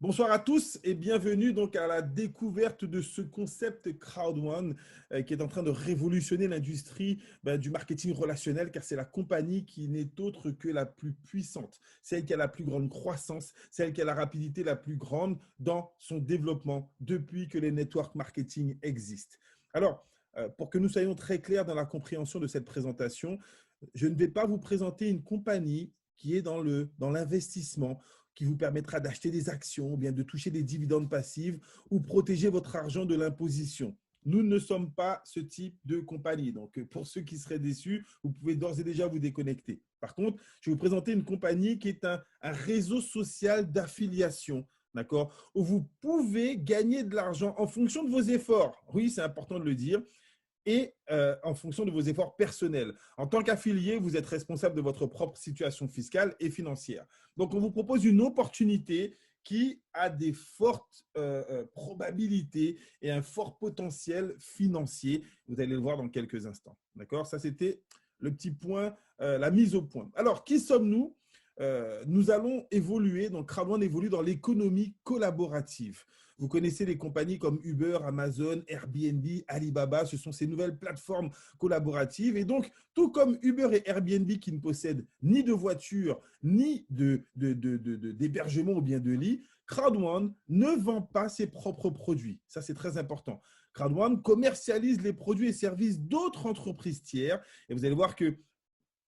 Bonsoir à tous et bienvenue donc à la découverte de ce concept Crowd1 qui est en train de révolutionner l'industrie du marketing relationnel car c'est la compagnie qui n'est autre que la plus puissante, celle qui a la plus grande croissance, celle qui a la rapidité la plus grande dans son développement depuis que les network marketing existent. Alors, pour que nous soyons très clairs dans la compréhension de cette présentation, je ne vais pas vous présenter une compagnie qui est dans l'investissement, qui vous permettra d'acheter des actions ou bien de toucher des dividendes passifs ou protéger votre argent de l'imposition. Nous ne sommes pas ce type de compagnie. Donc, pour ceux qui seraient déçus, vous pouvez d'ores et déjà vous déconnecter. Par contre, je vais vous présenter une compagnie qui est un réseau social d'affiliation, d'accord, où vous pouvez gagner de l'argent en fonction de vos efforts. Oui, c'est important de le dire et en fonction de vos efforts personnels. En tant qu'affilié, vous êtes responsable de votre propre situation fiscale et financière. Donc, on vous propose une opportunité qui a des fortes probabilités et un fort potentiel financier. Vous allez le voir dans quelques instants. D'accord? Ça, c'était le petit point, la mise au point. Alors, qui sommes-nous? Nous allons évoluer, donc Crowd1 évolue dans l'économie collaborative. Vous connaissez les compagnies comme Uber, Amazon, Airbnb, Alibaba, ce sont ces nouvelles plateformes collaboratives. Et donc, tout comme Uber et Airbnb qui ne possèdent ni de voiture, ni d'hébergement ou bien de lit, Crowd1 ne vend pas ses propres produits. Ça, c'est très important. Crowd1 commercialise les produits et services d'autres entreprises tiers. Et vous allez voir que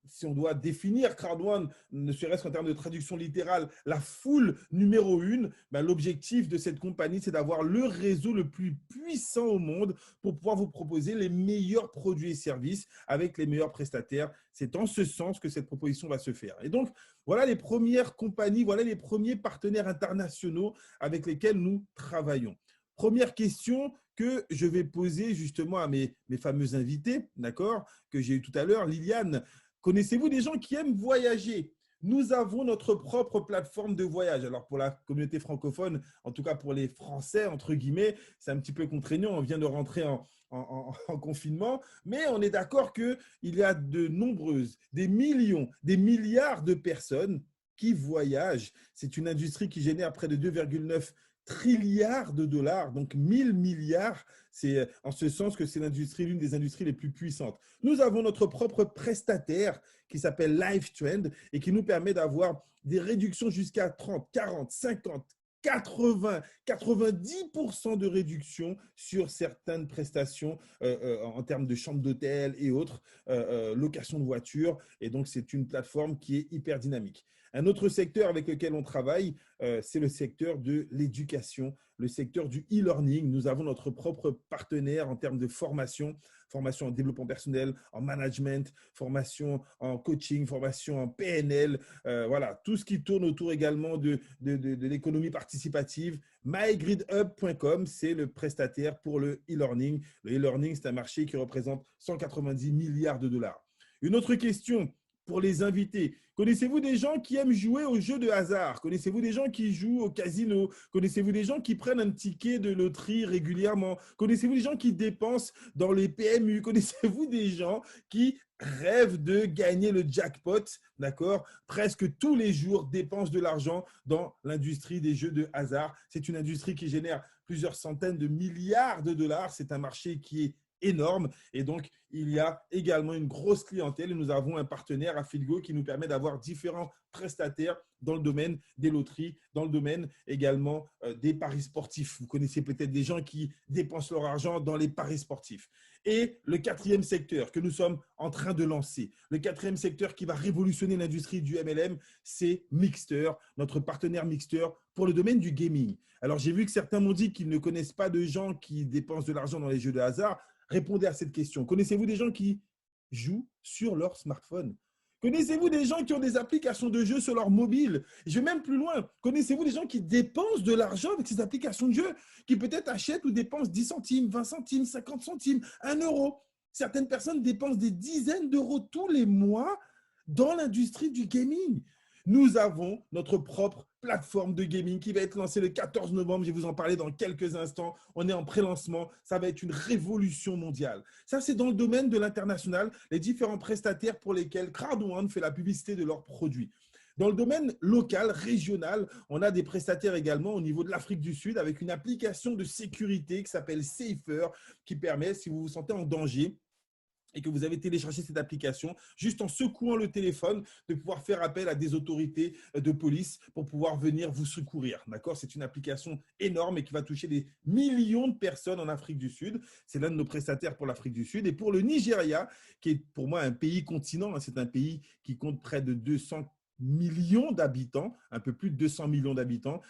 si on doit définir Crowd1, ne serait-ce qu'en termes de traduction littérale, la foule numéro une, l'objectif de cette compagnie, c'est d'avoir le réseau le plus puissant au monde pour pouvoir vous proposer les meilleurs produits et services avec les meilleurs prestataires. C'est en ce sens que cette proposition va se faire. Et donc, voilà les premières compagnies, voilà les premiers partenaires internationaux avec lesquels nous travaillons. Première question que je vais poser justement à mes fameux invités, d'accord, que j'ai eu tout à l'heure. Liliane, connaissez-vous des gens qui aiment voyager? Nous avons notre propre plateforme de voyage. Alors, pour la communauté francophone, en tout cas pour les Français, entre guillemets, c'est un petit peu contraignant. On vient de rentrer en confinement, mais on est d'accord qu'il y a de nombreuses, des millions, des milliards de personnes qui voyagent. C'est une industrie qui génère près de 2,9 trilliards de dollars, donc 1000 milliards. C'est en ce sens que c'est l'une des industries les plus puissantes. Nous avons notre propre prestataire qui s'appelle LiveTrend et qui nous permet d'avoir des réductions jusqu'à 30, 40, 50, 80, 90% de réduction sur certaines prestations en termes de chambre d'hôtel et autres, location de voitures. Et donc, c'est une plateforme qui est hyper dynamique. Un autre secteur avec lequel on travaille, c'est le secteur de l'éducation, le secteur du e-learning. Nous avons notre propre partenaire en termes de formation, formation en développement personnel, en management, formation en coaching, formation en PNL, voilà, tout ce qui tourne autour également de l'économie participative. mygridhub.com, c'est le prestataire pour le e-learning. Le e-learning, c'est un marché qui représente 190 milliards de dollars. Une autre question pour les invités. Connaissez-vous des gens qui aiment jouer aux jeux de hasard? Connaissez-vous des gens qui jouent au casino? Connaissez-vous des gens qui prennent un ticket de loterie régulièrement? Connaissez-vous des gens qui dépensent dans les PMU? Connaissez-vous des gens qui rêvent de gagner le jackpot, d'accord? Presque tous les jours dépensent de l'argent dans l'industrie des jeux de hasard. C'est une industrie qui génère plusieurs centaines de milliards de dollars. C'est un marché qui est énorme et donc il y a également une grosse clientèle et nous avons un partenaire à Filgo qui nous permet d'avoir différents prestataires dans le domaine des loteries, dans le domaine également des paris sportifs. Vous connaissez peut-être des gens qui dépensent leur argent dans les paris sportifs. Et le quatrième secteur que nous sommes en train de lancer, le quatrième secteur qui va révolutionner l'industrie du MLM, c'est Mixter, notre partenaire Mixter pour le domaine du gaming. Alors, j'ai vu que certains m'ont dit qu'ils ne connaissent pas de gens qui dépensent de l'argent dans les jeux de hasard. Répondez à cette question. Connaissez-vous des gens qui jouent sur leur smartphone? Connaissez-vous des gens qui ont des applications de jeu sur leur mobile? Je vais même plus loin. Connaissez-vous des gens qui dépensent de l'argent avec ces applications de jeu, qui peut-être achètent ou dépensent 10 centimes, 20 centimes, 50 centimes, 1 euro? Certaines personnes dépensent des dizaines d'euros tous les mois dans l'industrie du gaming. Nous avons notre propre plateforme de gaming qui va être lancée le 14 novembre. Je vais vous en parler dans quelques instants. On est en pré-lancement. Ça va être une révolution mondiale. Ça, c'est dans le domaine de l'international, les différents prestataires pour lesquels Crowd1 fait la publicité de leurs produits. Dans le domaine local, régional, on a des prestataires également au niveau de l'Afrique du Sud avec une application de sécurité qui s'appelle Safer, qui permet, si vous vous sentez en danger, et que vous avez téléchargé cette application, juste en secouant le téléphone, de pouvoir faire appel à des autorités de police pour pouvoir venir vous secourir. D'accord? C'est une application énorme et qui va toucher des millions de personnes en Afrique du Sud. C'est l'un de nos prestataires pour l'Afrique du Sud. Et pour le Nigeria, qui est pour moi un pays continent, c'est un pays qui compte près de 200 millions d'habitants, un peu plus de 200 millions d'habitants,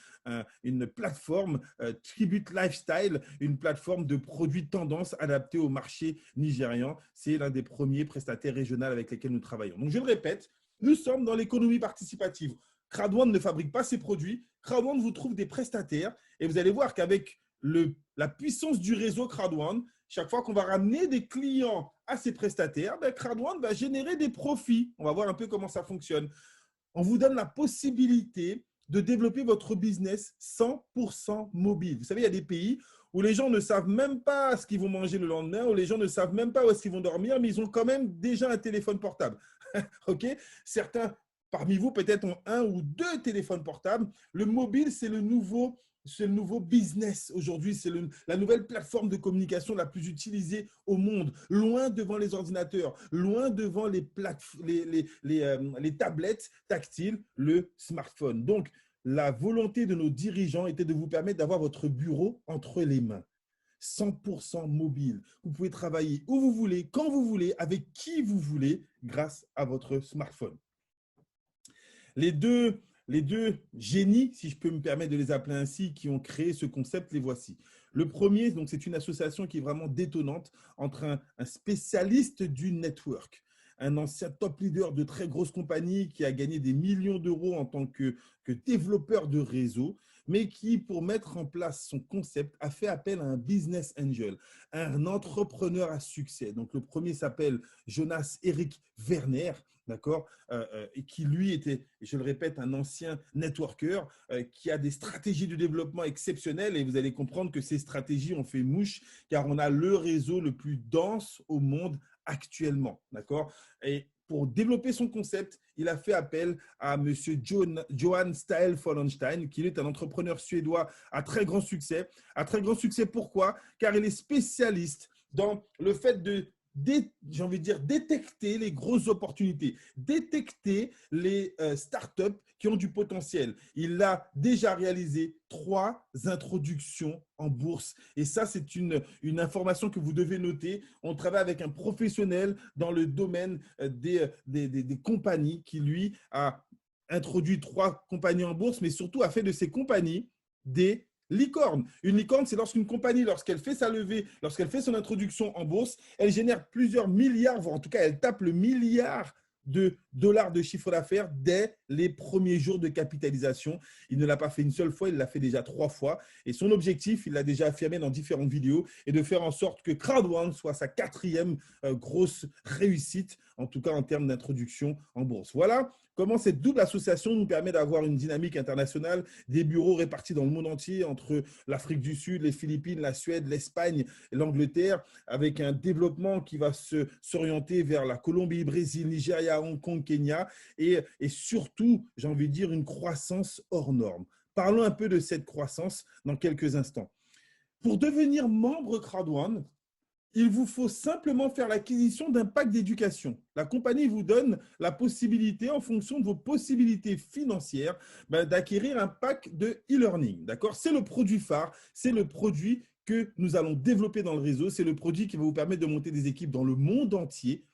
une plateforme Tribute Lifestyle, une plateforme de produits de tendance adaptés au marché nigérian. C'est l'un des premiers prestataires régionaux avec lesquels nous travaillons. Donc, je le répète, nous sommes dans l'économie participative. Crowdone ne fabrique pas ses produits. Crowdone vous trouve des prestataires et vous allez voir qu'avec la puissance du réseau Crowdone, chaque fois qu'on va ramener des clients à ces prestataires, Crowdone va générer des profits. On va voir un peu comment ça fonctionne. On vous donne la possibilité de développer votre business 100% mobile. Vous savez, il y a des pays où les gens ne savent même pas ce qu'ils vont manger le lendemain, où les gens ne savent même pas où est-ce qu'ils vont dormir, mais ils ont quand même déjà un téléphone portable. OK? Certains parmi vous peut-être ont un ou deux téléphones portables. Le mobile, c'est le nouveau business aujourd'hui. C'est la nouvelle plateforme de communication la plus utilisée au monde, loin devant les ordinateurs, loin devant les tablettes tactiles, le smartphone. Donc, la volonté de nos dirigeants était de vous permettre d'avoir votre bureau entre les mains. 100% mobile. Vous pouvez travailler où vous voulez, quand vous voulez, avec qui vous voulez, grâce à votre smartphone. Les deux génies, si je peux me permettre de les appeler ainsi, qui ont créé ce concept, les voici. Le premier, c'est une association qui est vraiment détonnante entre un spécialiste du network, un ancien top leader de très grosses compagnies qui a gagné des millions d'euros en tant que développeur de réseau, mais qui, pour mettre en place son concept, a fait appel à un business angel, un entrepreneur à succès. Donc, le premier s'appelle Jonas Erik Werner, d'accord, et qui lui était, je le répète, un ancien networker qui a des stratégies de développement exceptionnelles, et vous allez comprendre que ces stratégies ont fait mouche car on a le réseau le plus dense au monde actuellement, d'accord. Et pour développer son concept, il a fait appel à M. Johan Stael Follenstein, qui est un entrepreneur suédois à très grand succès. À très grand succès, pourquoi? Car il est spécialiste dans le fait de j'ai envie de dire, détecter les grosses opportunités, détecter les startups qui ont du potentiel. Il a déjà réalisé 3 introductions en bourse. Et ça, c'est une information que vous devez noter. On travaille avec un professionnel dans le domaine des compagnies qui, lui, a introduit 3 compagnies en bourse, mais surtout a fait de ces compagnies des licorne. Une licorne, c'est lorsqu'une compagnie, lorsqu'elle fait sa levée, lorsqu'elle fait son introduction en bourse, elle génère plusieurs milliards, voire en tout cas, elle tape le milliard de dollars de chiffre d'affaires dès les premiers jours de capitalisation. Il ne l'a pas fait une seule fois, il l'a fait déjà 3 fois. Et son objectif, il l'a déjà affirmé dans différentes vidéos, est de faire en sorte que Crowdone soit sa 4e grosse réussite, en tout cas en termes d'introduction en bourse. Voilà comment cette double association nous permet d'avoir une dynamique internationale, des bureaux répartis dans le monde entier, entre l'Afrique du Sud, les Philippines, la Suède, l'Espagne et l'Angleterre, avec un développement qui va s'orienter vers la Colombie, Brésil, Nigeria, Hong Kong, Kenya, et surtout, j'ai envie de dire, une croissance hors norme. Parlons un peu de cette croissance dans quelques instants. Pour devenir membre Crowdone, il vous faut simplement faire l'acquisition d'un pack d'éducation. La compagnie vous donne la possibilité, en fonction de vos possibilités financières, d'acquérir un pack de e-learning. C'est le produit phare, c'est le produit que nous allons développer dans le réseau. C'est le produit qui va vous permettre de monter des équipes dans le monde entier,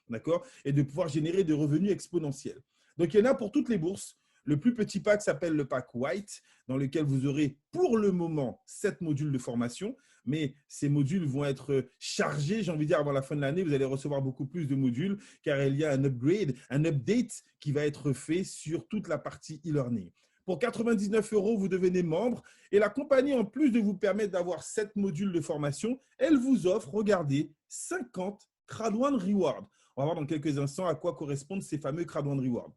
et de pouvoir générer des revenus exponentiels. Donc, il y en a pour toutes les bourses. Le plus petit pack s'appelle le pack White, dans lequel vous aurez pour le moment 7 modules de formation. Mais ces modules vont être chargés, j'ai envie de dire, avant la fin de l'année. Vous allez recevoir beaucoup plus de modules car il y a un upgrade, un update qui va être fait sur toute la partie e-learning. Pour 99 €, vous devenez membre et la compagnie, en plus de vous permettre d'avoir 7 modules de formation, elle vous offre, regardez, 50 Crowdone Rewards. On va voir dans quelques instants à quoi correspondent ces fameux Crowdone Rewards.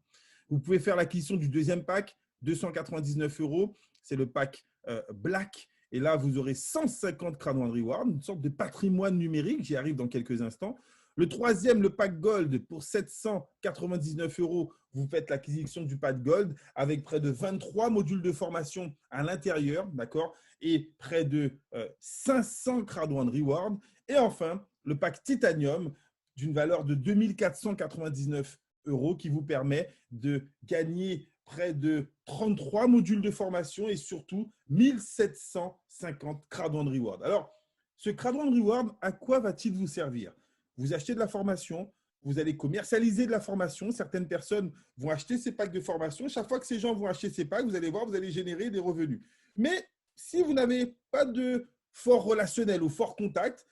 Vous pouvez faire l'acquisition du deuxième pack, 299 €. C'est le pack Black. Et là, vous aurez 150 Crowdone Rewards, une sorte de patrimoine numérique. J'y arrive dans quelques instants. Le troisième, le pack Gold, pour 799 €, vous faites l'acquisition du pack Gold avec près de 23 modules de formation à l'intérieur, d'accord, et près de 500 Crowd One Rewards. Et enfin, le pack Titanium d'une valeur de 2499 € qui vous permet de gagner près de 33 modules de formation et surtout 1750 Crowd One Rewards. Alors, ce Crowd One Reward, à quoi va-t-il vous servir? Vous achetez de la formation, vous allez commercialiser de la formation. Certaines personnes vont acheter ces packs de formation. Chaque fois que ces gens vont acheter ces packs, vous allez voir, vous allez générer des revenus. Mais si vous n'avez pas de fort relationnel ou fort contact,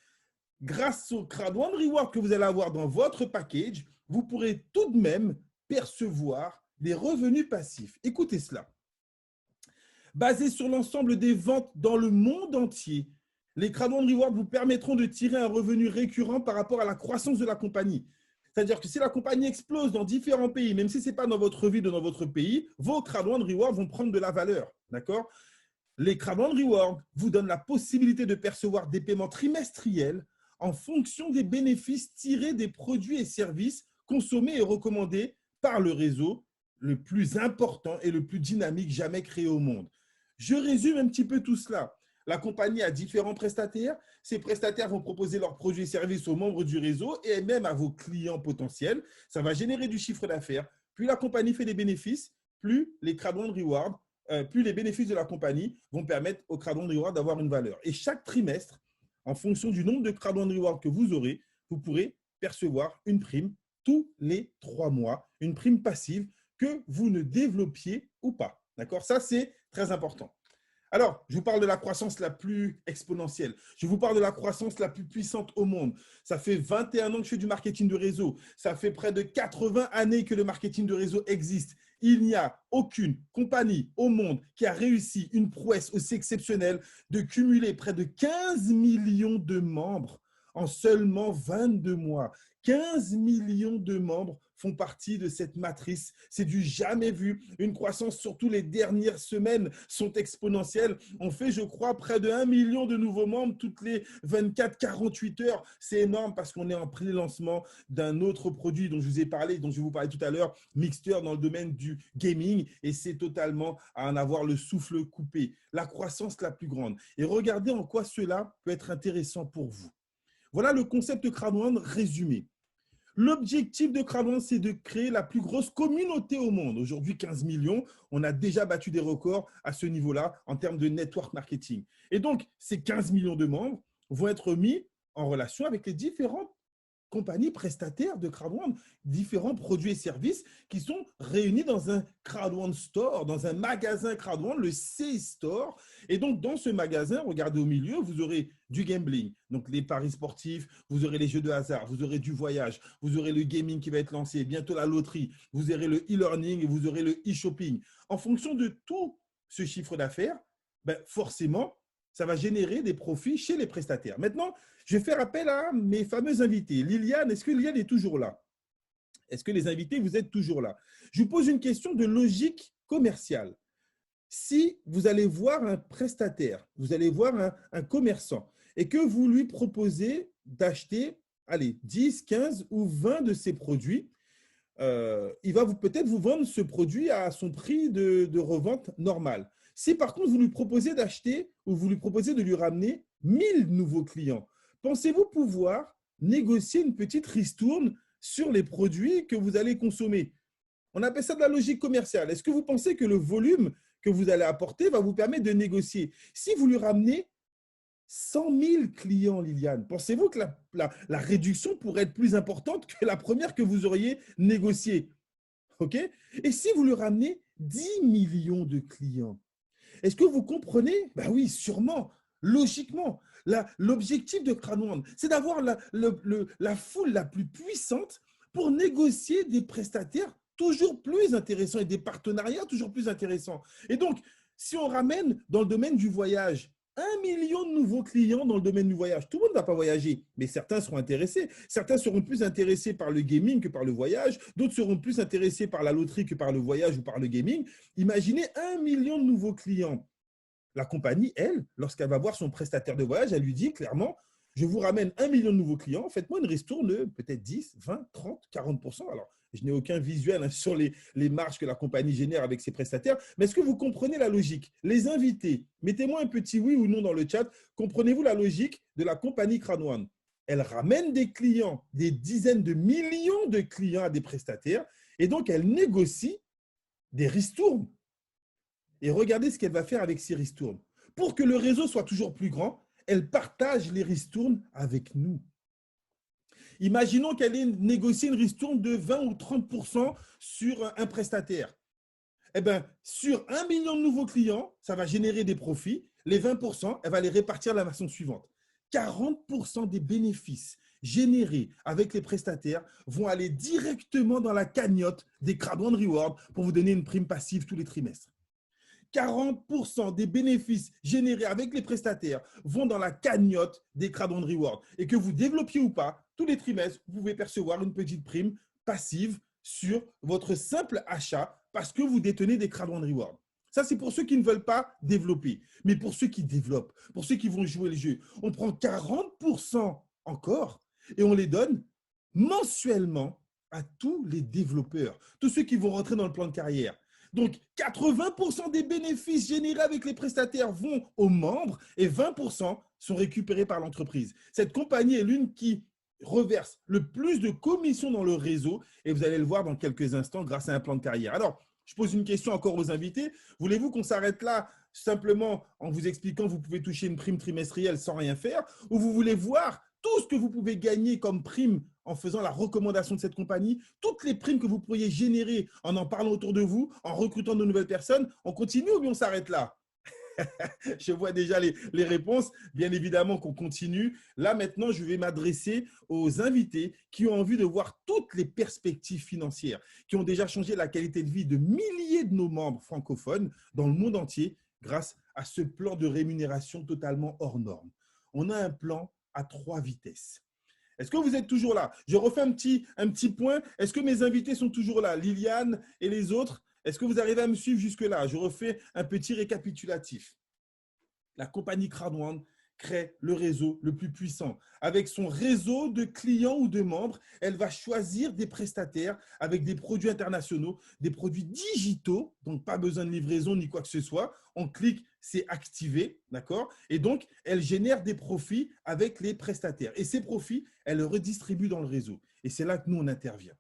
grâce au Crowd One Reward que vous allez avoir dans votre package, vous pourrez tout de même percevoir des revenus passifs. Écoutez cela. Basé sur l'ensemble des ventes dans le monde entier, les Crowd One Rewards vous permettront de tirer un revenu récurrent par rapport à la croissance de la compagnie. C'est-à-dire que si la compagnie explose dans différents pays, même si ce n'est pas dans votre ville ou dans votre pays, vos Crowd One Rewards vont prendre de la valeur. D'accord? Les Crowd One Rewards vous donnent la possibilité de percevoir des paiements trimestriels en fonction des bénéfices tirés des produits et services consommés et recommandés par le réseau le plus important et le plus dynamique jamais créé au monde. Je résume un petit peu tout cela. La compagnie a différents prestataires. Ces prestataires vont proposer leurs produits et services aux membres du réseau et même à vos clients potentiels. Ça va générer du chiffre d'affaires. Plus la compagnie fait des bénéfices, plus les Crowd One Rewards, plus les bénéfices de la compagnie vont permettre aux Crowd One Rewards d'avoir une valeur. Et chaque trimestre, en fonction du nombre de Crowd One Rewards que vous aurez, vous pourrez percevoir une prime tous les 3 mois, une prime passive que vous ne développiez ou pas. D'accord? Ça, c'est très important. Alors, je vous parle de la croissance la plus exponentielle. Je vous parle de la croissance la plus puissante au monde. Ça fait 21 ans que je fais du marketing de réseau. Ça fait près de 80 années que le marketing de réseau existe. Il n'y a aucune compagnie au monde qui a réussi une prouesse aussi exceptionnelle de cumuler près de 15 millions de membres en seulement 22 mois. 15 millions de membres font partie de cette matrice. C'est du jamais vu. Une croissance, surtout les dernières semaines, sont exponentielles. On fait, je crois, près de 1 million de nouveaux membres toutes les 24-48 heures. C'est énorme parce qu'on est en pré-lancement d'un autre produit dont je vous ai parlé, dont je vais vous parler tout à l'heure, Mixter, dans le domaine du gaming. Et c'est totalement à en avoir le souffle coupé. La croissance la plus grande. Et regardez en quoi cela peut être intéressant pour vous. Voilà le concept de Crowd One résumé. L'objectif de Crowd One, c'est de créer la plus grosse communauté au monde. Aujourd'hui, 15 millions, on a déjà battu des records à ce niveau-là en termes de network marketing. Et donc, ces 15 millions de membres vont être mis en relation avec les différentes compagnies prestataires de Crowd One, différents produits et services qui sont réunis dans un Crowd One Store, dans un magasin Crowd One, le C-Store. Et donc, dans ce magasin, regardez au milieu, vous aurez du gambling, donc les paris sportifs, vous aurez les jeux de hasard, vous aurez du voyage, vous aurez le gaming qui va être lancé, bientôt la loterie, vous aurez le e-learning et vous aurez le e-shopping. En fonction de tout ce chiffre d'affaires, forcément, ça va générer des profits chez les prestataires. Maintenant, je vais faire appel à mes fameux invités. Liliane, est-ce que Liliane est toujours là? Est-ce que les invités, vous êtes toujours là? Je vous pose une question de logique commerciale. Si vous allez voir un prestataire, vous allez voir un commerçant et que vous lui proposez d'acheter, allez, 10, 15 ou 20 de ces produits, il va peut-être vous vendre ce produit à son prix de revente normal. Si par contre, vous lui proposez d'acheter ou vous lui proposez de lui ramener 1000 nouveaux clients, pensez-vous pouvoir négocier une petite ristourne sur les produits que vous allez consommer? On appelle ça de la logique commerciale. Est-ce que vous pensez que le volume que vous allez apporter va vous permettre de négocier? Si vous lui ramenez 100 000 clients, Liliane, pensez-vous que la réduction pourrait être plus importante que la première que vous auriez négociée? OK? Et si vous lui ramenez 10 millions de clients, est-ce que vous comprenez? Ben oui, sûrement, logiquement. L'objectif de Crowd One, c'est d'avoir la foule la plus puissante pour négocier des prestataires toujours plus intéressants et des partenariats toujours plus intéressants. Et donc, si on ramène dans le domaine du voyage 1 million de nouveaux clients dans le domaine du voyage, tout le monde ne va pas voyager, mais certains seront intéressés. Certains seront plus intéressés par le gaming que par le voyage. D'autres seront plus intéressés par la loterie que par le voyage ou par le gaming. Imaginez 1 million de nouveaux clients. La compagnie, elle, lorsqu'elle va voir son prestataire de voyage, elle lui dit clairement, Je vous ramène 1 million de nouveaux clients. Faites-moi une ristourne peut-être 10, 20, 30, 40%. Alors, je n'ai aucun visuel sur les marges que la compagnie génère avec ses prestataires. Mais est-ce que vous comprenez la logique? Les invités, mettez-moi un petit oui ou non dans le chat. Comprenez-vous la logique de la compagnie Crowd1? Elle ramène des clients, des dizaines de millions de clients à des prestataires. Et donc, elle négocie des ristournes. Et regardez ce qu'elle va faire avec ces ristournes. Pour que le réseau soit toujours plus grand, elle partage les ristournes avec nous. Imaginons qu'elle ait négocié une ristourne de 20 ou 30% sur un prestataire. Eh bien, sur 1 million de nouveaux clients, ça va générer des profits. Les 20%, elle va les répartir de la façon suivante. 40% des bénéfices générés avec les prestataires vont aller directement dans la cagnotte des Crowd1 Rewards pour vous donner une prime passive tous les trimestres. 40% des bénéfices générés avec les prestataires vont dans la cagnotte des Crowd1 Rewards. Et que vous développiez ou pas, tous les trimestres, vous pouvez percevoir une petite prime passive sur votre simple achat parce que vous détenez des Crowd1 Rewards. Ça, c'est pour ceux qui ne veulent pas développer. Mais pour ceux qui développent, pour ceux qui vont jouer le jeu, on prend 40% encore et on les donne mensuellement à tous les développeurs, tous ceux qui vont rentrer dans le plan de carrière. Donc, 80% des bénéfices générés avec les prestataires vont aux membres et 20% sont récupérés par l'entreprise. Cette compagnie est l'une qui reverse le plus de commissions dans le réseau et vous allez le voir dans quelques instants grâce à un plan de carrière. Alors, je pose une question encore aux invités. Voulez-vous qu'on s'arrête là simplement en vous expliquant que vous pouvez toucher une prime trimestrielle sans rien faire ou vous voulez voir tout ce que vous pouvez gagner comme prime en faisant la recommandation de cette compagnie, toutes les primes que vous pourriez générer en parlant autour de vous, en recrutant de nouvelles personnes? On continue ou bien on s'arrête là? Je vois déjà les réponses. Bien évidemment qu'on continue. Là, maintenant, je vais m'adresser aux invités qui ont envie de voir toutes les perspectives financières, qui ont déjà changé la qualité de vie de milliers de nos membres francophones dans le monde entier grâce à ce plan de rémunération totalement hors norme. On a un plan à 3 vitesses. Est-ce que vous êtes toujours là? Je refais un petit point. Est-ce que mes invités sont toujours là? Liliane et les autres? Est-ce que vous arrivez à me suivre jusque-là? Je refais un petit récapitulatif. La compagnie Crowd1 crée le réseau le plus puissant. Avec son réseau de clients ou de membres, elle va choisir des prestataires avec des produits internationaux, des produits digitaux, donc pas besoin de livraison ni quoi que ce soit. On clique, c'est activé, d'accord? Et donc, elle génère des profits avec les prestataires. Et ces profits, elle les redistribue dans le réseau. Et c'est là que nous, on intervient.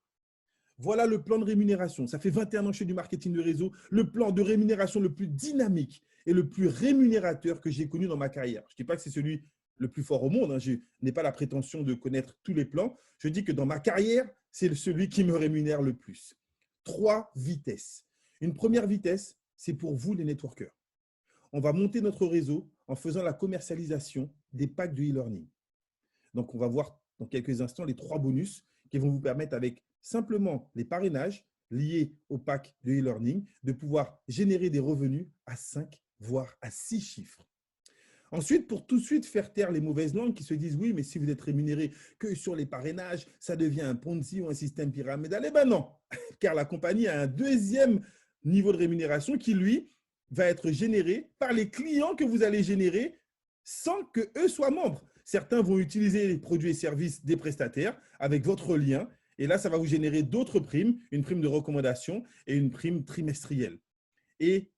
Voilà le plan de rémunération. Ça fait 21 ans que je fais du marketing de réseau. Le plan de rémunération le plus dynamique et le plus rémunérateur que j'ai connu dans ma carrière. Je ne dis pas que c'est celui le plus fort au monde. Je n'ai pas la prétention de connaître tous les plans. Je dis que dans ma carrière, c'est celui qui me rémunère le plus. 3 vitesses. Une première vitesse, c'est pour vous les networkers. On va monter notre réseau en faisant la commercialisation des packs de e-learning. Donc, on va voir dans quelques instants les 3 bonus qui vont vous permettre avec simplement les parrainages liés au pack de e-learning de pouvoir générer des revenus à 5 voire à 6 chiffres. Ensuite, pour tout de suite faire taire les mauvaises langues qui se disent oui, mais si vous êtes rémunéré que sur les parrainages, ça devient un Ponzi ou un système pyramidal. Eh bien non, car la compagnie a un deuxième niveau de rémunération qui, lui, va être généré par les clients que vous allez générer sans qu'eux soient membres. Certains vont utiliser les produits et services des prestataires avec votre lien. Et là, ça va vous générer d'autres primes, une prime de recommandation et une prime trimestrielle. Et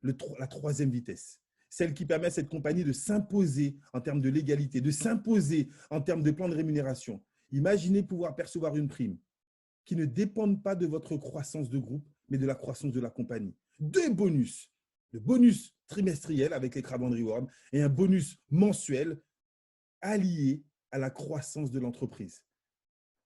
la troisième vitesse, celle qui permet à cette compagnie de s'imposer en termes de légalité, de s'imposer en termes de plan de rémunération. Imaginez pouvoir percevoir une prime qui ne dépende pas de votre croissance de groupe, mais de la croissance de la compagnie. 2 bonus. Le bonus trimestriel avec les Crowd1 Rewards et un bonus mensuel allié à la croissance de l'entreprise,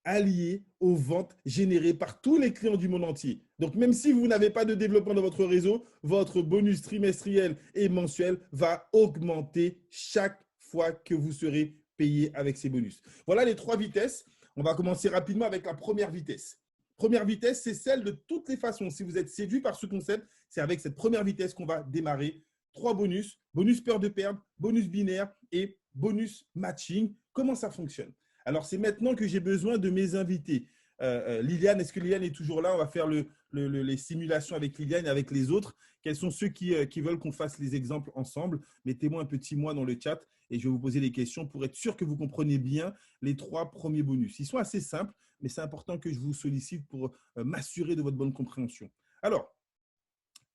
allié aux ventes générées par tous les clients du monde entier. Donc, même si vous n'avez pas de développement dans votre réseau, votre bonus trimestriel et mensuel va augmenter chaque fois que vous serez payé avec ces bonus. Voilà les 3 vitesses. On va commencer rapidement avec la première vitesse. Première vitesse, c'est celle de toutes les façons. Si vous êtes séduit par ce concept, c'est avec cette première vitesse qu'on va démarrer. 3 bonus, bonus peur de perdre, bonus binaire et bonus matching. Comment ça fonctionne? Alors, c'est maintenant que j'ai besoin de mes invités. Liliane, est-ce que Liliane est toujours là? On va faire le les simulations avec Liliane et avec les autres. Quels sont ceux qui veulent qu'on fasse les exemples ensemble? Mettez-moi un petit moi dans le chat et je vais vous poser des questions pour être sûr que vous comprenez bien les 3 premiers bonus. Ils sont assez simples, mais c'est important que je vous sollicite pour m'assurer de votre bonne compréhension. Alors,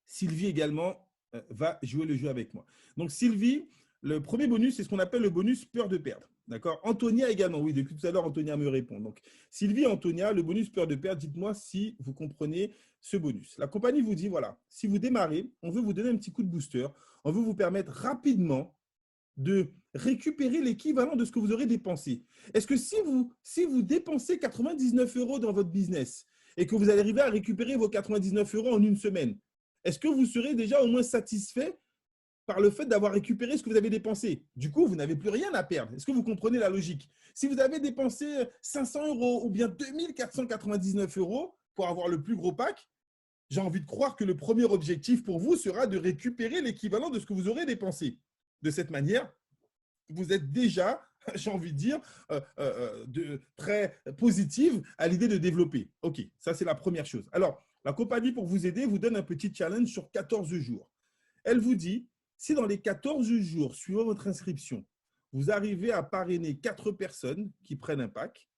Sylvie également va jouer le jeu avec moi. Donc, Sylvie, le premier bonus, c'est ce qu'on appelle le bonus peur de perdre. D'accord? Antonia également. Oui, depuis tout à l'heure, Antonia me répond. Donc, Sylvie et Antonia, le bonus peur de perdre, dites-moi si vous comprenez ce bonus. La compagnie vous dit, voilà, si vous démarrez, on veut vous donner un petit coup de booster. On veut vous permettre rapidement de récupérer l'équivalent de ce que vous aurez dépensé. Est-ce que si vous dépensez 99 € dans votre business et que vous allez arriver à récupérer vos 99 € en une semaine, est-ce que vous serez déjà au moins satisfait par le fait d'avoir récupéré ce que vous avez dépensé? Du coup, vous n'avez plus rien à perdre. Est-ce que vous comprenez la logique? Si vous avez dépensé 500 € ou bien 2499 € pour avoir le plus gros pack, j'ai envie de croire que le premier objectif pour vous sera de récupérer l'équivalent de ce que vous aurez dépensé. De cette manière, vous êtes déjà, j'ai envie de dire, très positive à l'idée de développer. OK, ça, c'est la première chose. Alors, la compagnie, pour vous aider, vous donne un petit challenge sur 14 jours. Elle vous dit, si dans les 14 jours suivant votre inscription, vous arrivez à parrainer 4 personnes qui prennent un pack,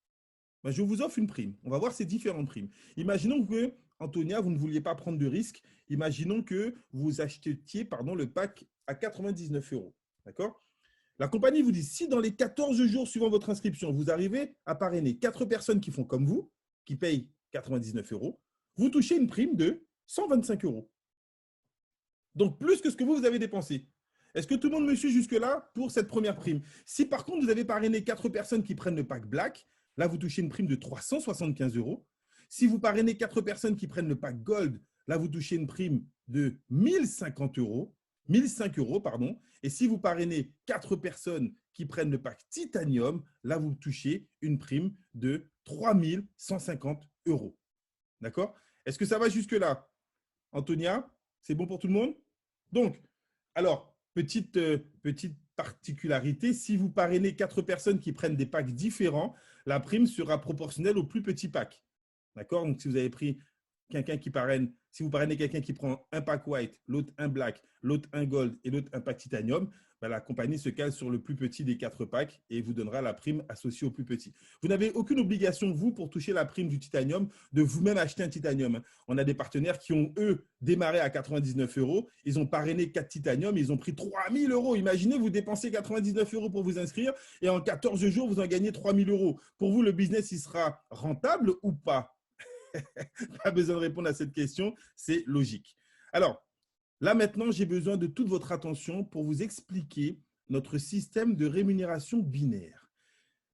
ben je vous offre une prime. On va voir ces différentes primes. Imaginons que, Antonia, vous ne vouliez pas prendre de risque. Imaginons que vous achetiez le pack à 99 €. D'accord? La compagnie vous dit, si dans les 14 jours suivant votre inscription, vous arrivez à parrainer 4 personnes qui font comme vous, qui payent 99 €, vous touchez une prime de 125 €. Donc, plus que ce que vous avez dépensé. Est-ce que tout le monde me suit jusque-là pour cette première prime? Si par contre, vous avez parrainé 4 personnes qui prennent le pack Black, là, vous touchez une prime de 375 €. Si vous parrainez 4 personnes qui prennent le pack Gold, là, vous touchez une prime de 1050 €. 1005 €, pardon. Et si vous parrainez 4 personnes qui prennent le pack Titanium, là, vous touchez une prime de 3150 €. D'accord? Est-ce que ça va jusque-là? Antonia, c'est bon pour tout le monde? Donc, alors, petite particularité, si vous parrainez 4 personnes qui prennent des packs différents, la prime sera proportionnelle au plus petit pack. D'accord? Donc, si vous avez pris quelqu'un qui parraine, si vous parrainez quelqu'un qui prend un pack white, l'autre un black, l'autre un gold et l'autre un pack titanium, ben la compagnie se cale sur le plus petit des 4 packs et vous donnera la prime associée au plus petit. Vous n'avez aucune obligation, vous, pour toucher la prime du titanium, de vous-même acheter un titanium. On a des partenaires qui ont, eux, démarré à 99 €. Ils ont parrainé 4 titaniums, ils ont pris 3000 €. Imaginez, vous dépensez 99 € pour vous inscrire et en 14 jours, vous en gagnez 3000 €. Pour vous, le business, il sera rentable ou pas? Pas besoin de répondre à cette question, c'est logique. Alors, là maintenant, j'ai besoin de toute votre attention pour vous expliquer notre système de rémunération binaire.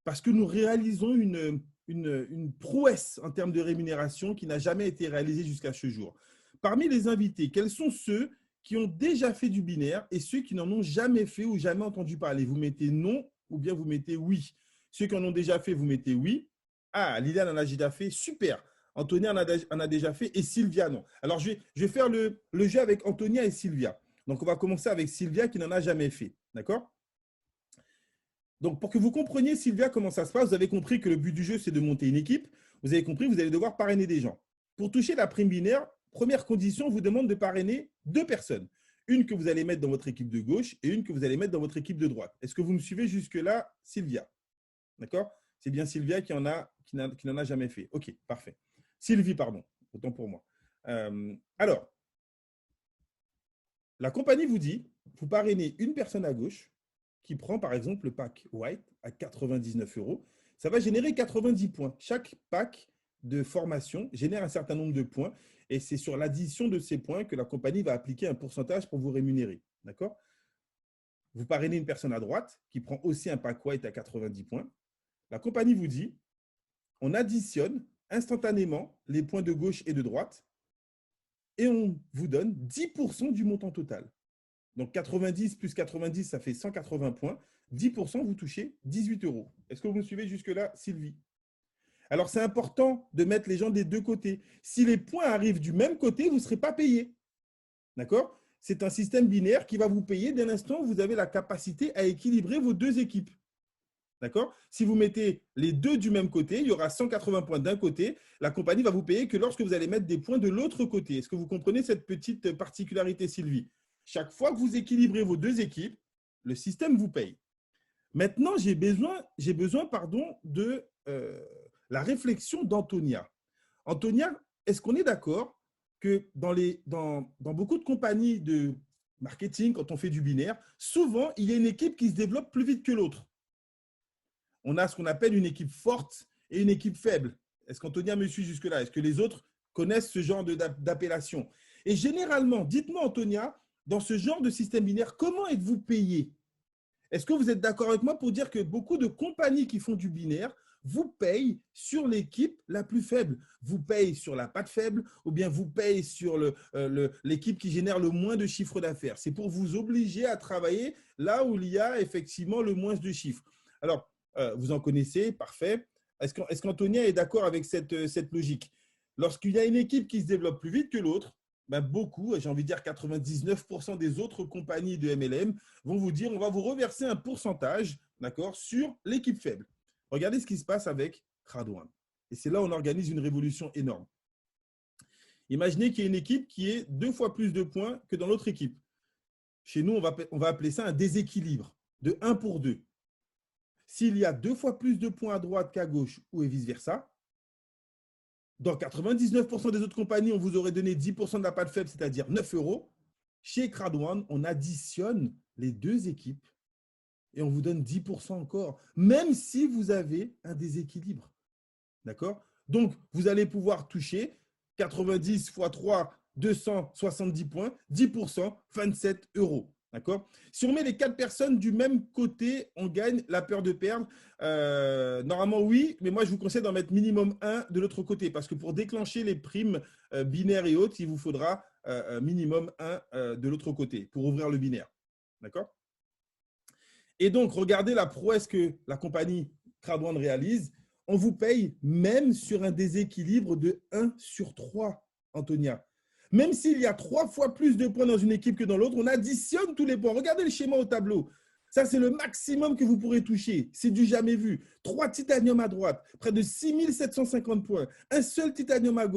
Parce que nous réalisons une prouesse en termes de rémunération qui n'a jamais été réalisée jusqu'à ce jour. Parmi les invités, quels sont ceux qui ont déjà fait du binaire et ceux qui n'en ont jamais fait ou jamais entendu parler? Vous mettez non ou bien vous mettez oui. Ceux qui en ont déjà fait, vous mettez oui. Ah, Liliane en a déjà fait, super. Antonia en a déjà fait et Sylvia, non. Alors, je vais faire le jeu avec Antonia et Sylvia. Donc, on va commencer avec Sylvia qui n'en a jamais fait. D'accord? Donc, pour que vous compreniez, Sylvia, comment ça se passe, vous avez compris que le but du jeu, c'est de monter une équipe. Vous avez compris, vous allez devoir parrainer des gens. Pour toucher la prime binaire, première condition, on vous demande de parrainer 2 personnes. Une que vous allez mettre dans votre équipe de gauche et une que vous allez mettre dans votre équipe de droite. Est-ce que vous me suivez jusque-là, Sylvia? D'accord? C'est bien Sylvia qui n'en a jamais fait. OK, parfait. Sylvie, pardon, autant pour moi. Alors, la compagnie vous dit, vous parrainez une personne à gauche qui prend par exemple le pack white à 99 €. Ça va générer 90 points. Chaque pack de formation génère un certain nombre de points et c'est sur l'addition de ces points que la compagnie va appliquer un pourcentage pour vous rémunérer. D'accord? Vous parrainez une personne à droite qui prend aussi un pack white à 90 points. La compagnie vous dit, on additionne instantanément les points de gauche et de droite et on vous donne 10% du montant total. Donc 90 plus 90, ça fait 180 points. 10%, vous touchez 18 €. Est-ce que vous me suivez jusque-là, Sylvie? Alors, c'est important de mettre les gens des deux côtés. Si les points arrivent du même côté, vous ne serez pas payé. D'accord? C'est un système binaire qui va vous payer dès l'instant où vous avez la capacité à équilibrer vos deux équipes. D'accord? Si vous mettez les deux du même côté, il y aura 180 points d'un côté. La compagnie va vous payer que lorsque vous allez mettre des points de l'autre côté. Est-ce que vous comprenez cette petite particularité, Sylvie? Chaque fois que vous équilibrez vos deux équipes, le système vous paye. Maintenant, j'ai besoin de la réflexion d'Antonia. Antonia, est-ce qu'on est d'accord que dans beaucoup de compagnies de marketing, quand on fait du binaire, souvent, il y a une équipe qui se développe plus vite que l'autre. On a ce qu'on appelle une équipe forte et une équipe faible. Est-ce qu'Antonia me suit jusque-là? Est-ce que les autres connaissent ce genre d'appellation? Et généralement, dites-moi, Antonia, dans ce genre de système binaire, comment êtes-vous payé? Est-ce que vous êtes d'accord avec moi pour dire que beaucoup de compagnies qui font du binaire vous payent sur l'équipe la plus faible? Vous payent sur la patte faible ou bien vous payent sur l'équipe qui génère le moins de chiffre d'affaires? C'est pour vous obliger à travailler là où il y a effectivement le moins de chiffres. Alors, vous en connaissez, parfait. Est-ce qu'Antonia est d'accord avec cette logique? Lorsqu'il y a une équipe qui se développe plus vite que l'autre, ben beaucoup, j'ai envie de dire 99% des autres compagnies de MLM vont vous dire on va vous reverser un pourcentage, d'accord, sur l'équipe faible. Regardez ce qui se passe avec Crowd1. Et c'est là où on organise une révolution énorme. Imaginez qu'il y ait une équipe qui ait 2 fois plus de points que dans l'autre équipe. Chez nous, on va appeler ça un déséquilibre de 1 pour 2. S'il y a 2 fois plus de points à droite qu'à gauche ou et vice-versa, dans 99% des autres compagnies, on vous aurait donné 10% de la part faible, c'est-à-dire 9 euros. Chez Crowd1, on additionne les deux équipes et on vous donne 10% encore, même si vous avez un déséquilibre. D'accord? Donc, vous allez pouvoir toucher 90 x 3, 270 points, 10%, 27 euros. D'accord? Si on met les 4 personnes du même côté, on gagne la peur de perdre. Normalement, oui, mais moi, je vous conseille d'en mettre minimum 1 de l'autre côté parce que pour déclencher les primes binaires et autres, il vous faudra minimum 1 de l'autre côté pour ouvrir le binaire. D'accord? Et donc, regardez la prouesse que la compagnie Crowd1 réalise. On vous paye même sur un déséquilibre de 1 sur 3, Antonia. Même s'il y a 3 fois plus de points dans une équipe que dans l'autre, on additionne tous les points. Regardez le schéma au tableau. Ça, c'est le maximum que vous pourrez toucher. C'est du jamais vu. 3 titanium à droite, près de 6750 points. Un seul titanium à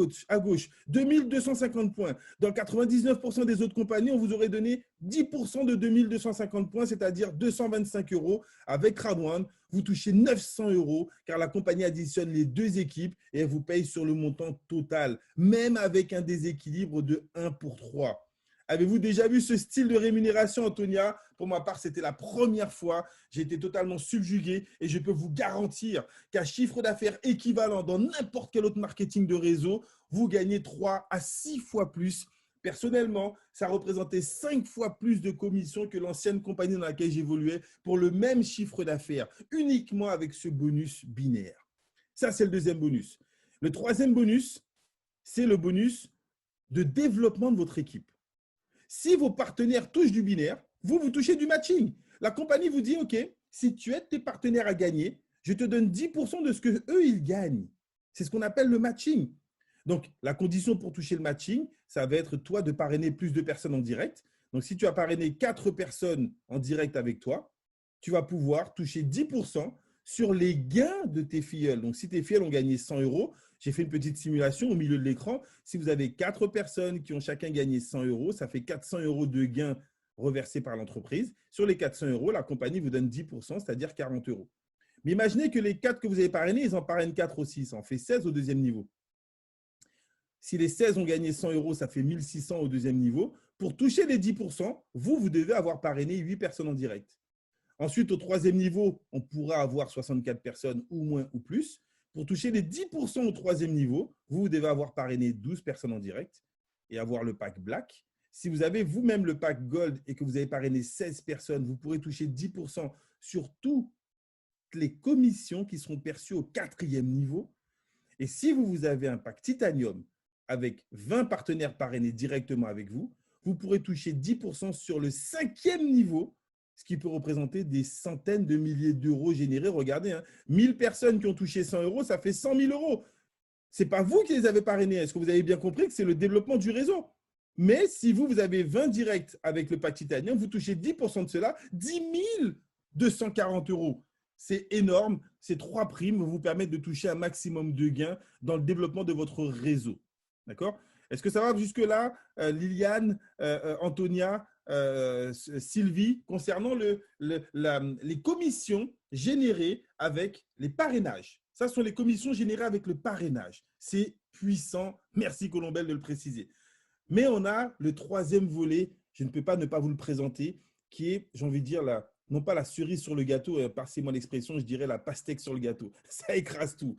gauche 2250 points. Dans 99% des autres compagnies, on vous aurait donné 10% de 2250 points, c'est-à-dire 225 euros. Avec Crowd1, vous touchez 900 euros car la compagnie additionne les deux équipes et elle vous paye sur le montant total, même avec un déséquilibre de 1 pour 3. Avez-vous déjà vu ce style de rémunération, Antonia? Pour ma part, c'était la première fois. J'ai été totalement subjugué et je peux vous garantir qu'à chiffre d'affaires équivalent dans n'importe quel autre marketing de réseau, vous gagnez 3 à 6 fois plus. Personnellement, ça représentait 5 fois plus de commissions que l'ancienne compagnie dans laquelle j'évoluais pour le même chiffre d'affaires, uniquement avec ce bonus binaire. Ça, c'est le deuxième bonus. Le troisième bonus, c'est le bonus de développement de votre équipe. Si vos partenaires touchent du binaire, vous touchez du matching. La compagnie vous dit, OK, si tu aides tes partenaires à gagner, je te donne 10% de ce qu'eux, ils gagnent. C'est ce qu'on appelle le matching. Donc, la condition pour toucher le matching, ça va être toi de parrainer plus de personnes en direct. Donc, si tu as parrainé 4 personnes en direct avec toi, tu vas pouvoir toucher 10% sur les gains de tes filleuls. Donc, si tes filleuls ont gagné 100 euros, j'ai fait une petite simulation au milieu de l'écran. Si vous avez 4 personnes qui ont chacun gagné 100 euros, ça fait 400 euros de gains reversés par l'entreprise. Sur les 400 euros, la compagnie vous donne 10%, c'est-à-dire 40 euros. Mais imaginez que les 4 que vous avez parrainés, ils en parrainent 4 aussi. Ça en fait 16 au deuxième niveau. Si les 16 ont gagné 100 euros, ça fait 1600 au deuxième niveau. Pour toucher les 10%, vous devez avoir parrainé 8 personnes en direct. Ensuite, au troisième niveau, on pourra avoir 64 personnes ou moins ou plus. Pour toucher les 10% au troisième niveau, vous devez avoir parrainé 12 personnes en direct et avoir le pack Black. Si vous avez vous-même le pack Gold et que vous avez parrainé 16 personnes, vous pourrez toucher 10% sur toutes les commissions qui seront perçues au quatrième niveau. Et si vous avez un pack Titanium avec 20 partenaires parrainés directement avec vous, vous pourrez toucher 10% sur le cinquième niveau, ce qui peut représenter des centaines de milliers d'euros générés. Regardez, 1000 personnes qui ont touché 100 euros, ça fait 100 000 euros. Ce n'est pas vous qui les avez parrainés. Est-ce que vous avez bien compris que c'est le développement du réseau? Mais si vous avez 20 directs avec le pack Titanium, vous touchez 10% de cela, 10 240 euros. C'est énorme. Ces 3 primes vous permettent de toucher un maximum de gains dans le développement de votre réseau. D'accord? Est-ce que ça va jusque-là, Liliane, Antonia, Sylvie, concernant les commissions générées avec les parrainages? Ça sont les commissions générées avec le parrainage. C'est puissant. Merci Colombelle de le préciser. Mais on a le 3e volet, je ne peux pas ne pas vous le présenter, qui est, j'ai envie de dire, non pas la cerise sur le gâteau, passez-moi l'expression, je dirais la pastèque sur le gâteau. Ça écrase tout.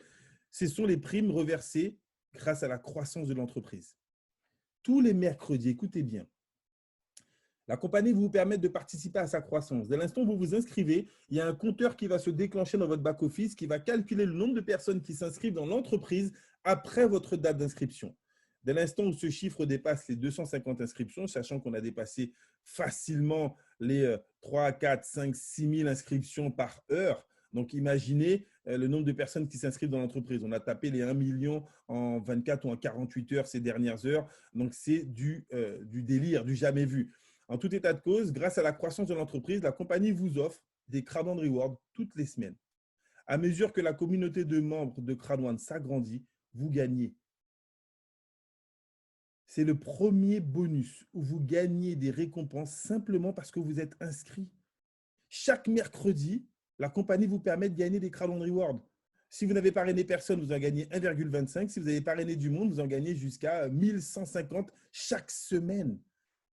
Ce sont les primes reversées grâce à la croissance de l'entreprise. Tous les mercredis, écoutez bien, la compagnie vous permet de participer à sa croissance. Dès l'instant où vous vous inscrivez, il y a un compteur qui va se déclencher dans votre back-office qui va calculer le nombre de personnes qui s'inscrivent dans l'entreprise après votre date d'inscription. Dès l'instant où ce chiffre dépasse les 250 inscriptions, sachant qu'on a dépassé facilement les 3, 4, 5, 6 000 inscriptions par heure, donc imaginez le nombre de personnes qui s'inscrivent dans l'entreprise. On a tapé les 1 million en 24 ou en 48 heures ces dernières heures, donc c'est du délire, du jamais vu. En tout état de cause, grâce à la croissance de l'entreprise, la compagnie vous offre des Crowd One Rewards toutes les semaines. À mesure que la communauté de membres de Crowd One s'agrandit, vous gagnez. C'est le premier bonus où vous gagnez des récompenses simplement parce que vous êtes inscrit. Chaque mercredi, la compagnie vous permet de gagner des Crowd One Rewards. Si vous n'avez parrainé personne, vous en gagnez 1,25. Si vous avez parrainé du monde, vous en gagnez jusqu'à 1150 chaque semaine.